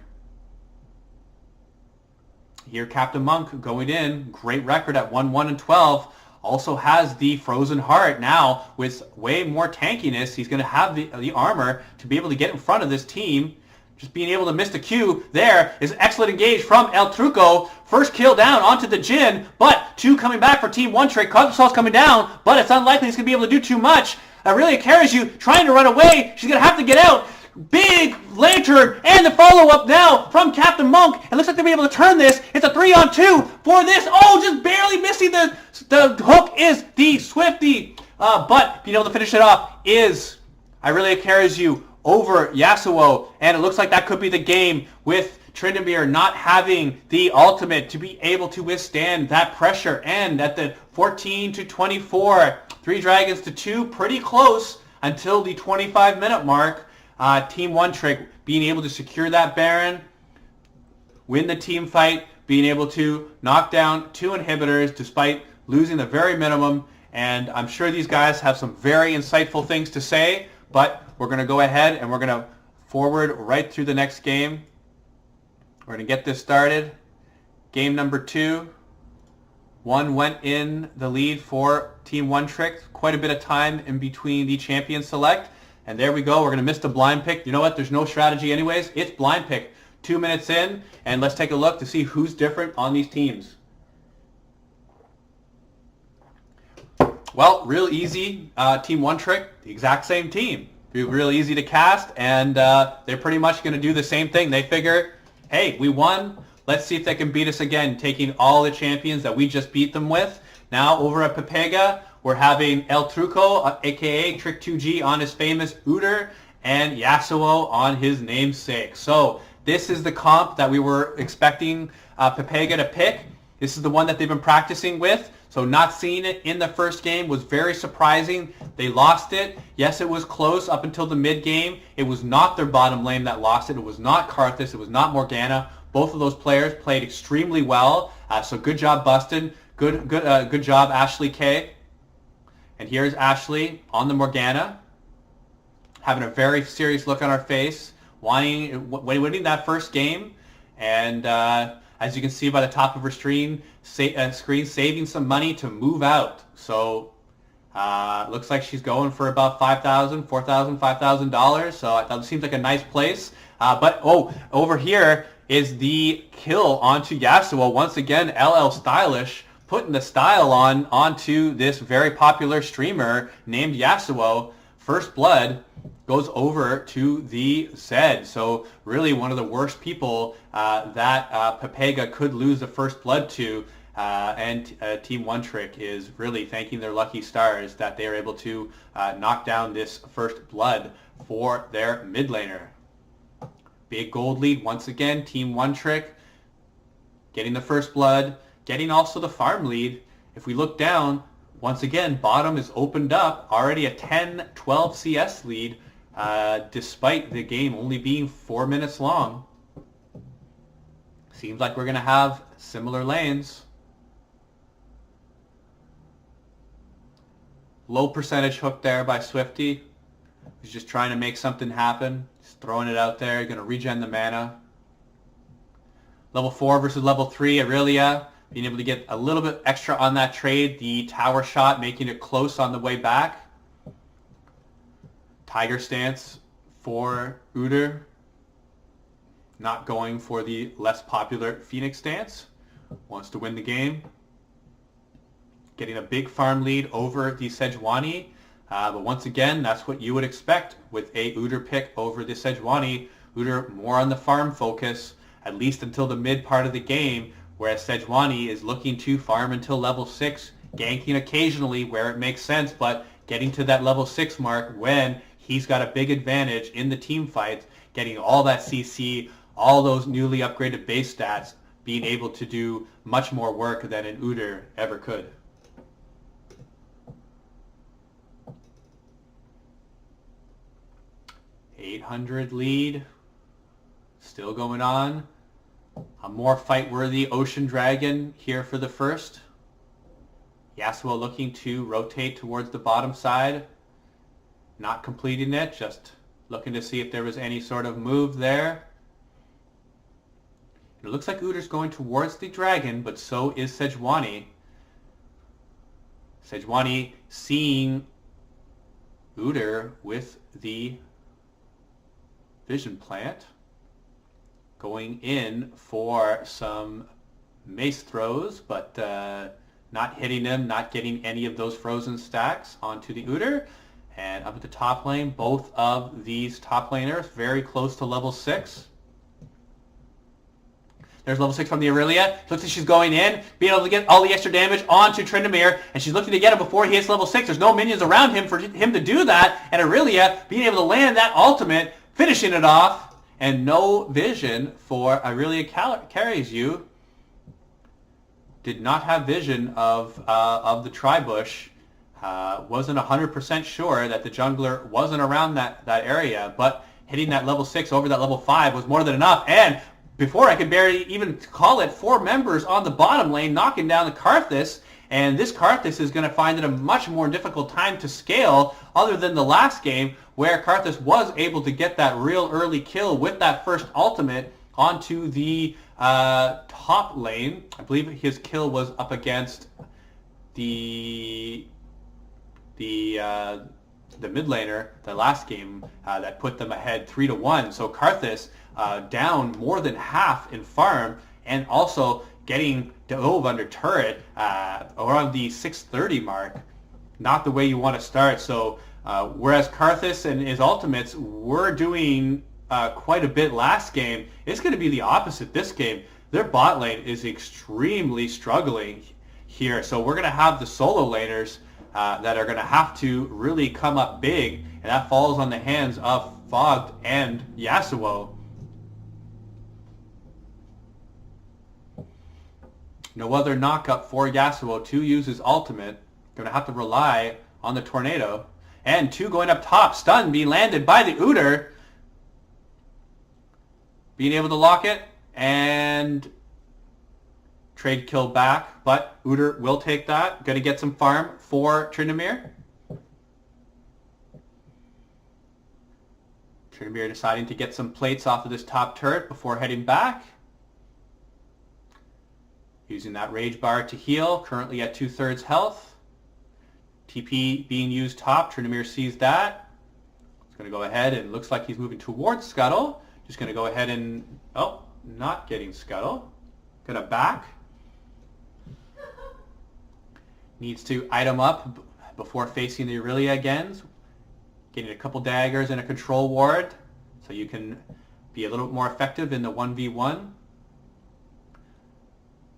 Here, Captainmonk going in, great record at 1-1-12. Also has the Frozen Heart now with way more tankiness. He's going to have the armor to be able to get in front of this team. Just being able to miss the Q there is excellent engage from El Trucko. First kill down onto the Jin, but 2 coming back for TeamOneTricks. Cosmosol's coming down, but it's unlikely he's going to be able to do too much. Ireliacarriesu trying to run away. She's going to have to get out. Big lantern and the follow-up now from Captainmonk. It looks like they'll be able to turn this. It's a 3-on-2 for this. Oh, just barely missing the hook is the swifte. But being able to finish it off is Ireliacarriesu over Yassuo. And it looks like that could be the game with Tryndamere not having the ultimate to be able to withstand that pressure. And at the 14-24, 3 dragons to 2, pretty close until the 25-minute mark. TeamOneTricks being able to secure that Baron, win the team fight, being able to knock down 2 inhibitors despite losing the very minimum. And I'm sure these guys have some very insightful things to say, but we're going to go ahead and we're going to forward right through the next game. We're going to get this started. game number 2. One went in the lead for TeamOneTricks. Quite a bit of time in between the champion select. And there we go. We're going to miss the blind pick. You know what? There's no strategy anyways. It's blind pick. 2 minutes in. And let's take a look to see who's different on these teams. Well, real easy. TeamOneTricks, the exact same team. Real easy to cast. And they're pretty much going to do the same thing. They figure, hey, we won. Let's see if they can beat us again, taking all the champions that we just beat them with. Now, over at Pepega, we're having El Trucko, a.k.a. Trick2G, on his famous Uter, and Yassuo on his namesake. So, this is the comp that we were expecting Pepega to pick. This is the one that they've been practicing with. So, not seeing it in the first game was very surprising. They lost it. Yes, it was close up until the mid-game. It was not their bottom lane that lost it. It was not Karthus. It was not Morgana. Both of those players played extremely well, so good job, Bustin. Good job, ashleykae. And here's Ashley on the Morgana, having a very serious look on her face, winning that first game, and as you can see by the top of her screen, saving some money to move out. So looks like she's going for about $5,000, $4,000, $5,000. So I thought it seems like a nice place. But over here is the kill onto Yassuo. Once again, llstylish putting the style onto this very popular streamer named Yassuo. First blood goes over to the Zed. So really one of the worst people that Pepega could lose the first blood to. And TeamOneTricks is really thanking their lucky stars that they are able to knock down this first blood for their mid laner. Big gold lead once again. TeamOneTricks getting the first blood, getting also the farm lead. If we look down, once again, bottom is opened up. Already a 10-12 CS lead, despite the game only being 4 minutes long. Seems like we're going to have similar lanes. Low percentage hook there by swifte. He's just trying to make something happen. Just throwing it out there. Going to regen the mana. Level 4 versus level 3. Irelia being able to get a little bit extra on that trade. The tower shot making it close on the way back. Tiger stance for Uter. Not going for the less popular Phoenix stance. Wants to win the game. Getting a big farm lead over the Sejuani. But once again, that's what you would expect with a Uter pick over the Sejuani. Uter more on the farm focus, at least until the mid part of the game, whereas Sejuani is looking to farm until level 6, ganking occasionally where it makes sense, but getting to that level 6 mark when he's got a big advantage in the team fights, getting all that CC, all those newly upgraded base stats, being able to do much more work than an Uter ever could. $800 lead, still going on. A more fight-worthy Ocean Dragon here for the first. Yassuo looking to rotate towards the bottom side. Not completing it, just looking to see if there was any sort of move there. It looks like Uter's going towards the dragon, but so is Sejuani. Sejuani seeing Uter with the Vision Plant. Going in for some mace throws, but not hitting them, not getting any of those frozen stacks onto the Uter. And up at the top lane, both of these top laners very close to level 6. There's level 6 from the Irelia. Looks like she's going in, being able to get all the extra damage onto Tryndamere, and she's looking to get him before he hits level 6. There's no minions around him for him to do that, and Irelia being able to land that ultimate, finishing it off. And no vision for Ireliacarriesu. Did not have vision of the Tribush. Wasn't 100% sure that the jungler wasn't around that area, but hitting that level 6 over that level 5 was more than enough. And before I could barely even call it, 4 members on the bottom lane knocking down the Karthus. And this Karthus is going to find it a much more difficult time to scale other than the last game where Karthus was able to get that real early kill with that first ultimate onto the top lane. I believe his kill was up against the mid laner, the last game, that put them ahead 3-1. So Karthus down more than half in farm, and also getting dove under turret around the 630 mark. Not the way you want to start. So whereas Karthus and his ultimates were doing quite a bit last game, it's going to be the opposite this game. Their bot lane is extremely struggling here. So we're going to have the solo laners that are going to have to really come up big, and that falls on the hands of Fogged and Yassuo. No other knockup for Yassuo to use his ultimate. Going to have to rely on the tornado. And 2 going up top. Stun being landed by the Uter. Being able to lock it and trade kill back, but Uter will take that. Going to get some farm for Tryndamere. Tryndamere deciding to get some plates off of this top turret before heading back. Using that rage bar to heal, currently at 2/3 health. TP being used top, Tryndamere sees that. He's going to go ahead and looks like he's moving towards Scuttle. Just going to go ahead and, oh, not getting Scuttle. Going to back. Needs to item up before facing the Irelia again. Getting a couple daggers and a control ward so you can be a little bit more effective in the 1v1.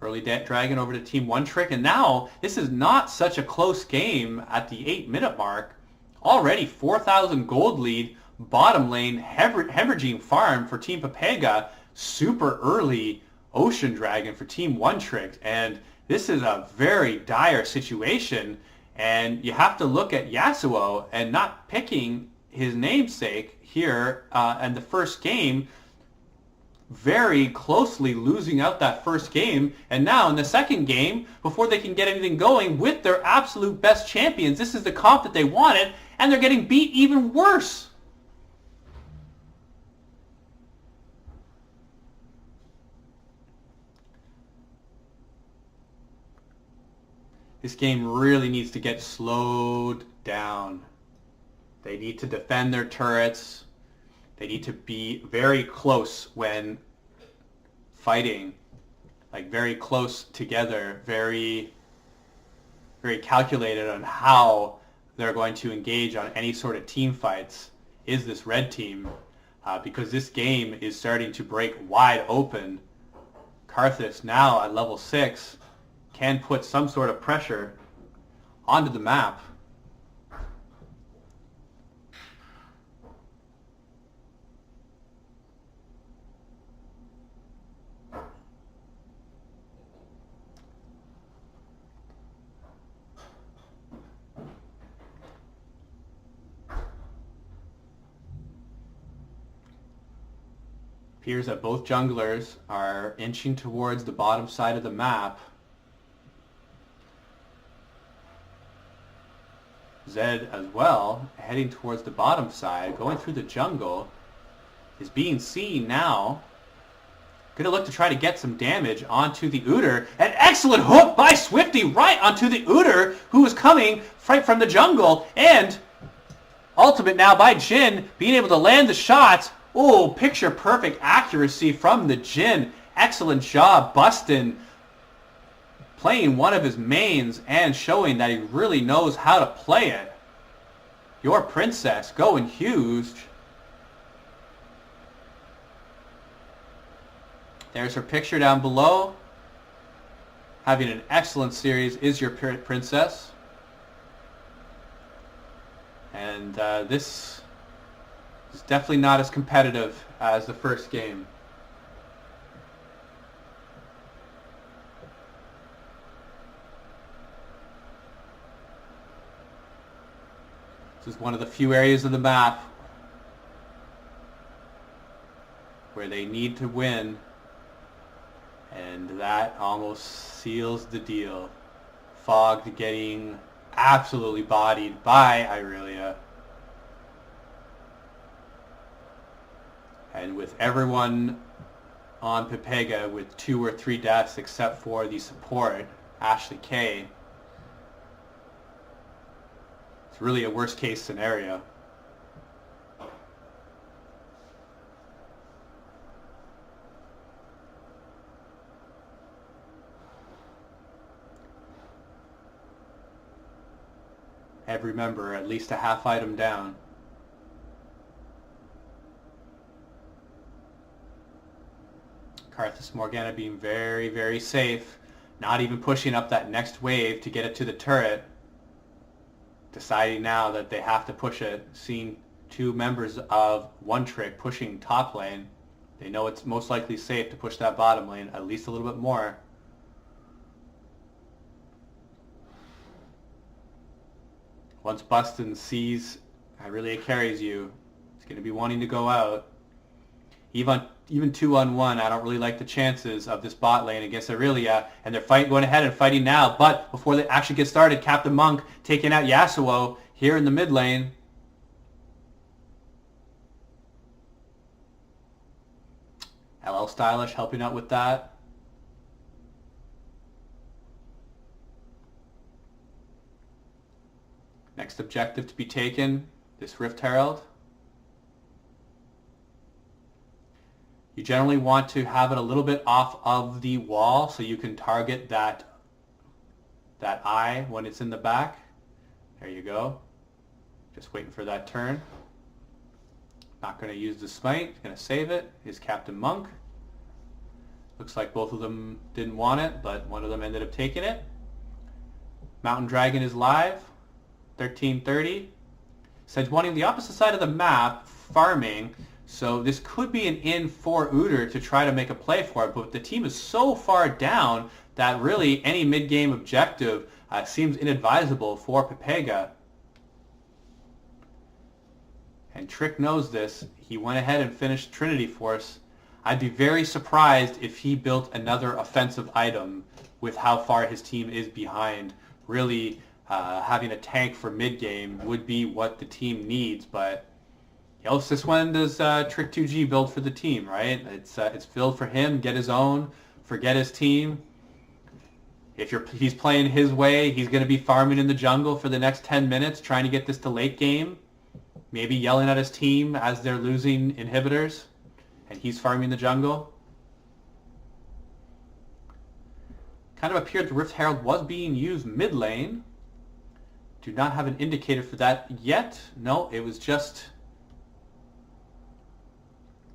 Early dragon over to TeamOneTricks, and now this is not such a close game at the 8-minute mark. Already 4,000 gold lead, bottom lane, hemorrhaging farm for Team Pepega, super early ocean dragon for TeamOneTricks, and this is a very dire situation, and you have to look at Yassuo and not picking his namesake here in the first game, very closely losing out that first game, and now in the second game, before they can get anything going with their absolute best champions, this is the comp that they wanted, and they're getting beat even worse. This game really needs to get slowed down. They need to defend their turrets. They need to be very close when fighting, like very close together, very calculated on how they're going to engage on any sort of team fights. Is this red team? Because this game is starting to break wide open. Karthus now at level 6 can put some sort of pressure onto the map. Appears that both junglers are inching towards the bottom side of the map. Zed as well, heading towards the bottom side, going through the jungle, is being seen now. Gonna look to try to get some damage onto the Uter. An excellent hook by swifte right onto the Uter, who is coming right from the jungle. And ultimate now by Jhin, being able to land the shots. Oh, picture perfect accuracy from the Jhin. Excellent job, Bustin, playing one of his mains and showing that he really knows how to play it. Your princess going huge. There's her picture down below. Having an excellent series is your princess. And this is definitely not as competitive as the first game. This is one of the few areas of the map where they need to win, and that almost seals the deal. Fogged getting absolutely bodied by Irelia. And with everyone on Pepega with 2 or 3 deaths except for the support, ashleykae. It's really a worst case scenario. And remember, at least a half item down. Karthus Morgana being very, very safe. Not even pushing up that next wave to get it to the turret. Deciding now that they have to push it. Seeing 2 members of OneTrick pushing top lane. They know it's most likely safe to push that bottom lane at least a little bit more. Once Bustin sees Ireliacarriesu, he's going to be wanting to go out. Even 2-on-1, I don't really like the chances of this bot lane against Irelia, and they're going ahead and fighting now. But before they actually get started, Captainmonk taking out Yassuo here in the mid lane. llstylish helping out with that. Next objective to be taken, this Rift Herald. You generally want to have it a little bit off of the wall so you can target that eye when it's in the back. There you go. Just waiting for that turn. Not going to use the smite. Going to save it. Is Captainmonk. Looks like both of them didn't want it, but one of them ended up taking it. Mountain Dragon is live. 1330. Sejuani on the opposite side of the map, farming. So this could be an in for Udyr to try to make a play for it, but the team is so far down that really any mid-game objective seems inadvisable for Pepega. And Trick knows this. He went ahead and finished Trinity Force. I'd be very surprised if he built another offensive item with how far his team is behind. Really, having a tank for mid-game would be what the team needs, but this one does Trick 2G build for the team, right? It's build for him, get his own, forget his team. If he's playing his way, he's going to be farming in the jungle for the next 10 minutes, trying to get this to late game. Maybe yelling at his team as they're losing inhibitors, and he's farming the jungle. Kind of appeared the Rift Herald was being used mid lane. Do not have an indicator for that yet. No, it was just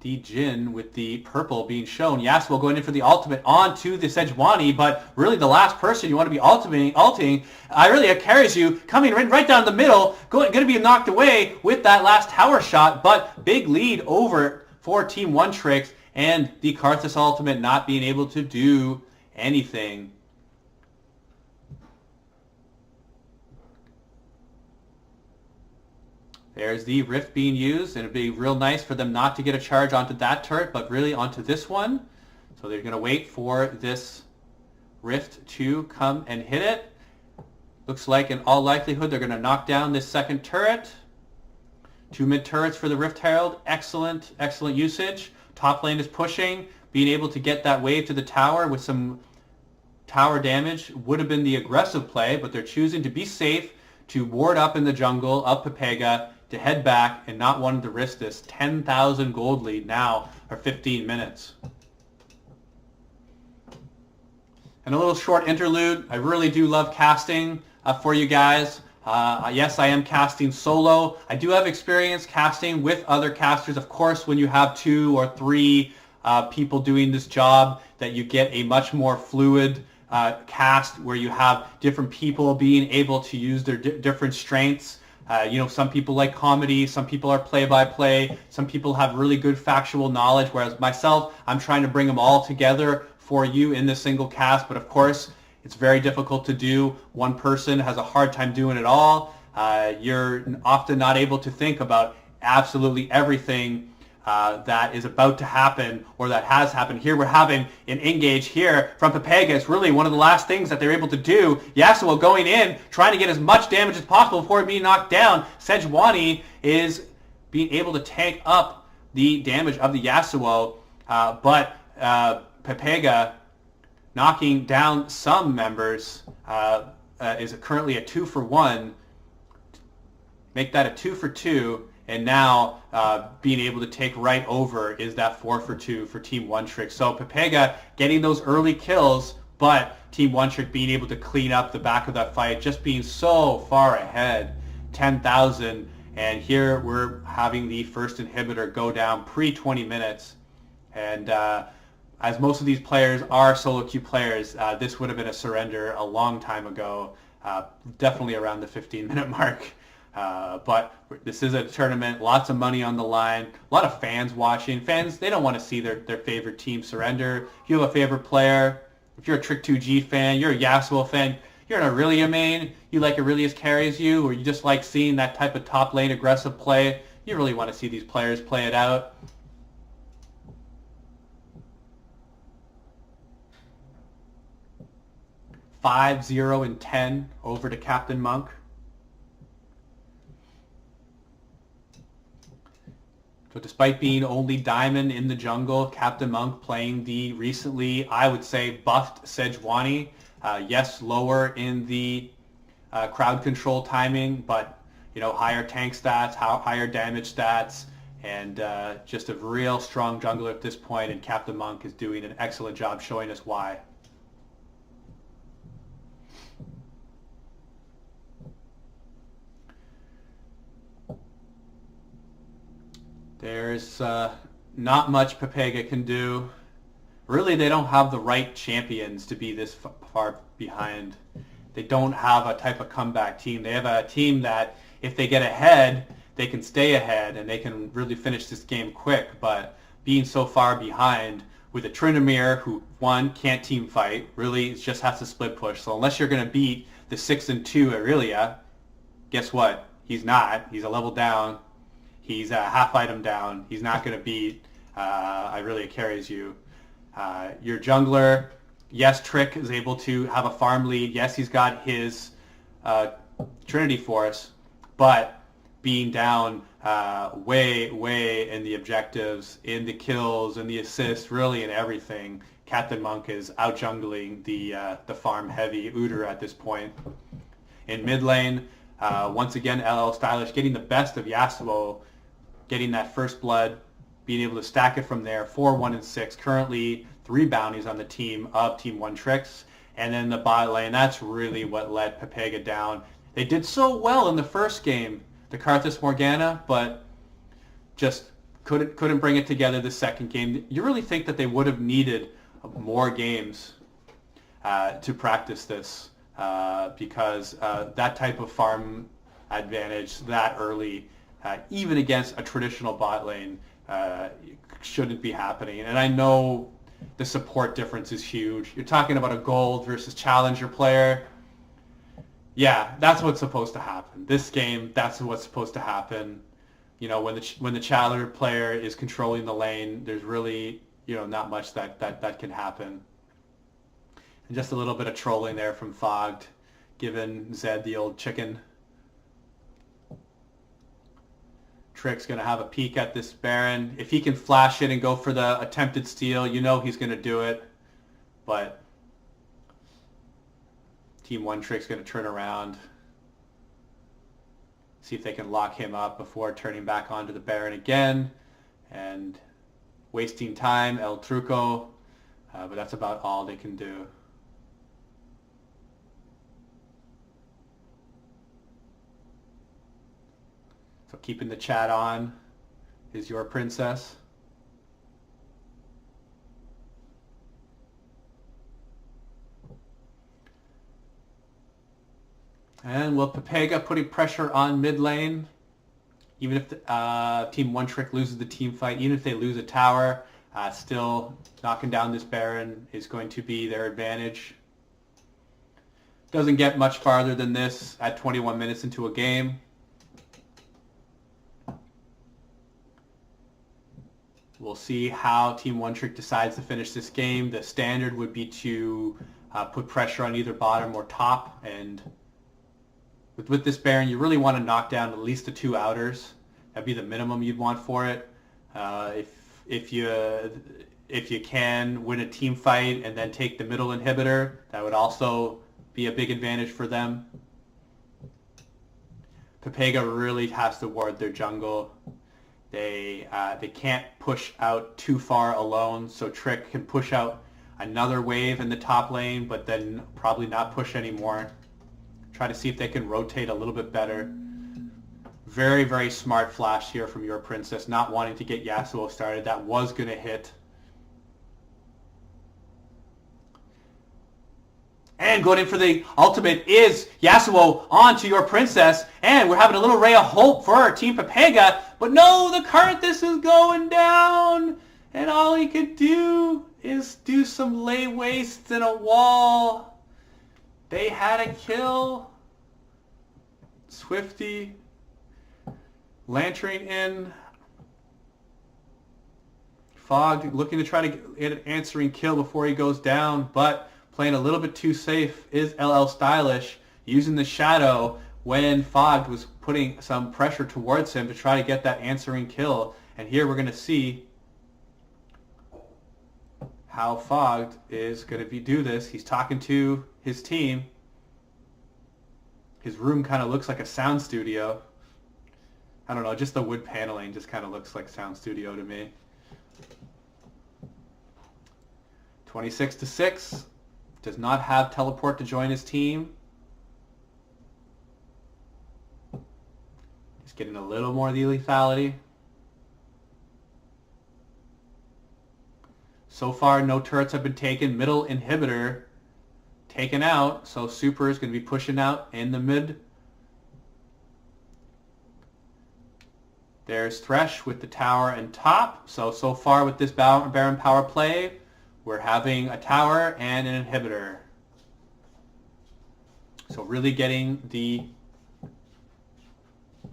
the Jhin with the purple being shown. Yasuo going in for the ultimate onto the Sejuani, but really the last person you want to be ulting, Ireliacarriesu coming right down the middle, going to be knocked away with that last tower shot, but big lead over for TeamOneTricks, and the Karthus ultimate not being able to do anything. There's the Rift being used, and it'd be real nice for them not to get a charge onto that turret, but really onto this one. So they're going to wait for this Rift to come and hit it. Looks like in all likelihood they're going to knock down this second turret. 2 mid turrets for the Rift Herald. Excellent, excellent usage. Top lane is pushing. Being able to get that wave to the tower with some tower damage would have been the aggressive play, but they're choosing to be safe, to ward up in the jungle of Pepega, to head back and not wanting to risk this 10,000 gold lead now for 15 minutes. And a little short interlude. I really do love casting for you guys. Yes, I am casting solo. I do have experience casting with other casters. Of course, when you have 2 or 3 people doing this job, that you get a much more fluid cast where you have different people being able to use their different strengths. Some people like comedy, some people are play-by-play, some people have really good factual knowledge, whereas myself, I'm trying to bring them all together for you in this single cast, but of course, it's very difficult to do. One person has a hard time doing it all. You're often not able to think about absolutely everything that is about to happen or that has happened. Here we're having an engage here from Pepega. It's really one of the last things that they're able to do. Yasuo going in, trying to get as much damage as possible before being knocked down. Sejuani is being able to tank up the damage of the Yasuo, but Pepega knocking down some members is currently a 2-for-1. Make that a 2-for-2, and now being able to take right over is that 4-for-2 for TeamOneTricks. So Pepega getting those early kills, but TeamOneTricks being able to clean up the back of that fight, just being so far ahead, 10,000. And here we're having the first inhibitor go down pre-20 minutes. And as most of these players are solo queue players, this would have been a surrender a long time ago, definitely around the 15-minute mark. But this is a tournament, lots of money on the line, a lot of fans watching. Fans, they don't want to see their favorite team surrender. If you have a favorite player, if you're a Trick2G fan, you're a Yasuo fan, you're an Irelia main, you like Ireliacarriesu, or you just like seeing that type of top lane aggressive play, you really want to see these players play it out. Five, 0, and 10 over to Captainmonk. So despite being only diamond in the jungle, Captainmonk playing the recently, I would say, buffed Sejuani. Yes, lower in the crowd control timing, but higher tank stats, higher damage stats, and just a real strong jungler at this point. And Captainmonk is doing an excellent job showing us why. There's not much Pepega can do. Really, they don't have the right champions to be this far behind. They don't have a type of comeback team. They have a team that if they get ahead, they can stay ahead and they can really finish this game quick. But being so far behind with a Tryndamere who, one, can't team fight, really just has to split push. So unless you're going to beat the 6-2 Irelia, guess what? He's not. He's a level down. He's a half item down. He's not going to beat Ireliacarriesu. Your jungler, yes, Trick is able to have a farm lead. Yes, he's got his Trinity Force, but being down way in the objectives, in the kills, in the assists, really in everything, Captainmonk is out jungling the farm heavy Udyr at this point. In mid lane, once again, llstylish getting the best of Yasuo, getting that first blood, being able to stack it from there, 4, 1, and 6. Currently, 3 bounties on the team of TeamOneTricks. And then the bot lane, that's really what let Pepega down. They did so well in the first game, the Karthus Morgana, but just couldn't bring it together the second game. You really think that they would have needed more games to practice this because that type of farm advantage that early, even against a traditional bot lane, shouldn't be happening. And I know the support difference is huge. You're talking about a gold versus challenger player. Yeah, that's what's supposed to happen. This game, that's what's supposed to happen. When the challenger player is controlling the lane, there's really not much that can happen. And just a little bit of trolling there from Fogged, giving Zed the old chicken. Trick's going to have a peek at this Baron. If he can flash it and go for the attempted steal, he's going to do it. But TeamOneTricks going to turn around, see if they can lock him up before turning back onto the Baron again. And wasting time, El Trucko. But that's about all they can do. So keeping the chat on is your princess. And will Pepega putting pressure on mid lane, even if TeamOneTricks loses the team fight, even if they lose a tower, still knocking down this Baron is going to be their advantage. Doesn't get much farther than this at 21 minutes into a game. We'll see how TeamOneTricks decides to finish this game. The standard would be to put pressure on either bottom or top, and with this Baron, you really want to knock down at least the 2 outers. That'd be the minimum you'd want for it. If if you can win a team fight and then take the middle inhibitor, that would also be a big advantage for them. Pepega really has to ward their jungle. They can't push out too far alone, so Trick can push out another wave in the top lane, but then probably not push anymore. Try to see if they can rotate a little bit better. Very, very smart flash here from Your Princess, not wanting to get Yasuo started. That was going to hit. And going in for the ultimate is Yasuo onto Your Princess. And we're having a little ray of hope for our Team Pepega. But no, the Karthus is going down. And all he could do is do some lay wastes in a wall. They had a kill. Swifte. Lantern in. Fog looking to try to get an answering kill before he goes down. But playing a little bit too safe is llstylish, using the shadow when Fogged was putting some pressure towards him to try to get that answering kill. And here we're going to see how Fogged is going to do this. He's talking to his team. His room kind of looks like a sound studio. I don't know, just the wood paneling just kind of looks like sound studio to me. 26-6. Does not have teleport to join his team. Just getting a little more of the lethality. So far, no turrets have been taken. Middle inhibitor taken out. So Super is going to be pushing out in the mid. There's Thresh with the tower and top. So far with this Baron power play, we're having a tower and an inhibitor. So really getting the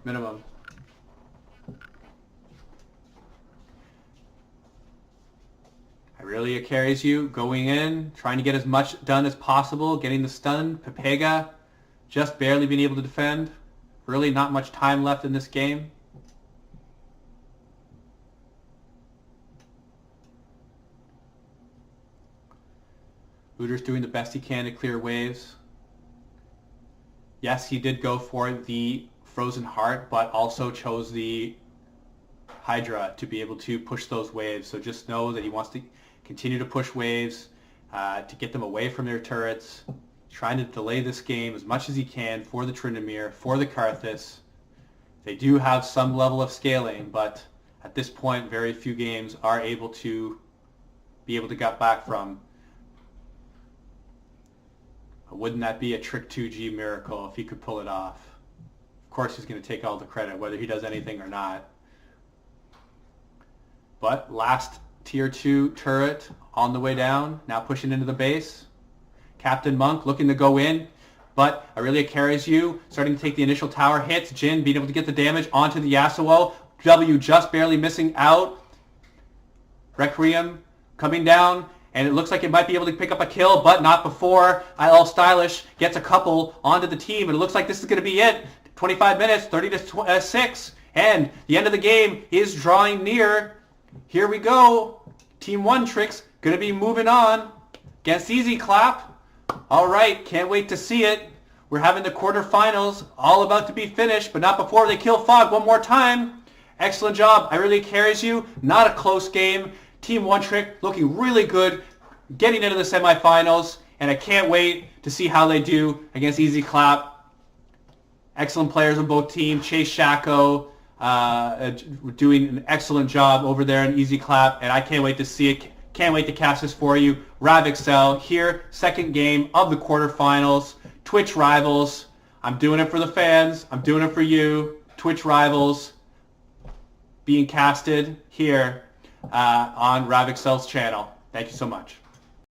minimum. Ireliacarriesu going in, trying to get as much done as possible, getting the stun. Pepega just barely being able to defend. Really not much time left in this game. Uder's doing the best he can to clear waves. Yes, he did go for the Frozen Heart, but also chose the Hydra to be able to push those waves. So just know that he wants to continue to push waves to get them away from their turrets, trying to delay this game as much as he can for the Tryndamere, for the Karthus. They do have some level of scaling, but at this point, very few games are able to get back from. Wouldn't that be a Trick 2G miracle if he could pull it off? Of course he's going to take all the credit, whether he does anything or not. But last tier 2 turret on the way down, now pushing into the base. Captainmonk looking to go in, but Ireliacarriesu starting to take the initial tower hits. Jhin being able to get the damage onto the Yasuo. W just barely missing out. Requiem coming down. And it looks like it might be able to pick up a kill, but not before llstylish gets a couple onto the team. And it looks like this is going to be it. 25 minutes, 30-6. And the end of the game is drawing near. Here we go. TeamOneTricks going to be moving on against Easy Clap. All right, can't wait to see it. We're having the quarterfinals all about to be finished, but not before they kill Fog one more time. Excellent job. Ireliacarriesu. Not a close game. TeamOneTricks looking really good, getting into the semifinals, and I can't wait to see how they do against Easy Clap. Excellent players on both teams. Chase Shako doing an excellent job over there in Easy Clap, and I can't wait to see it. Can't wait to cast this for you. Exel here, second game of the quarterfinals. Twitch Rivals. I'm doing it for the fans. I'm doing it for you. Twitch Rivals being casted here on Exel's channel. Thank you so much.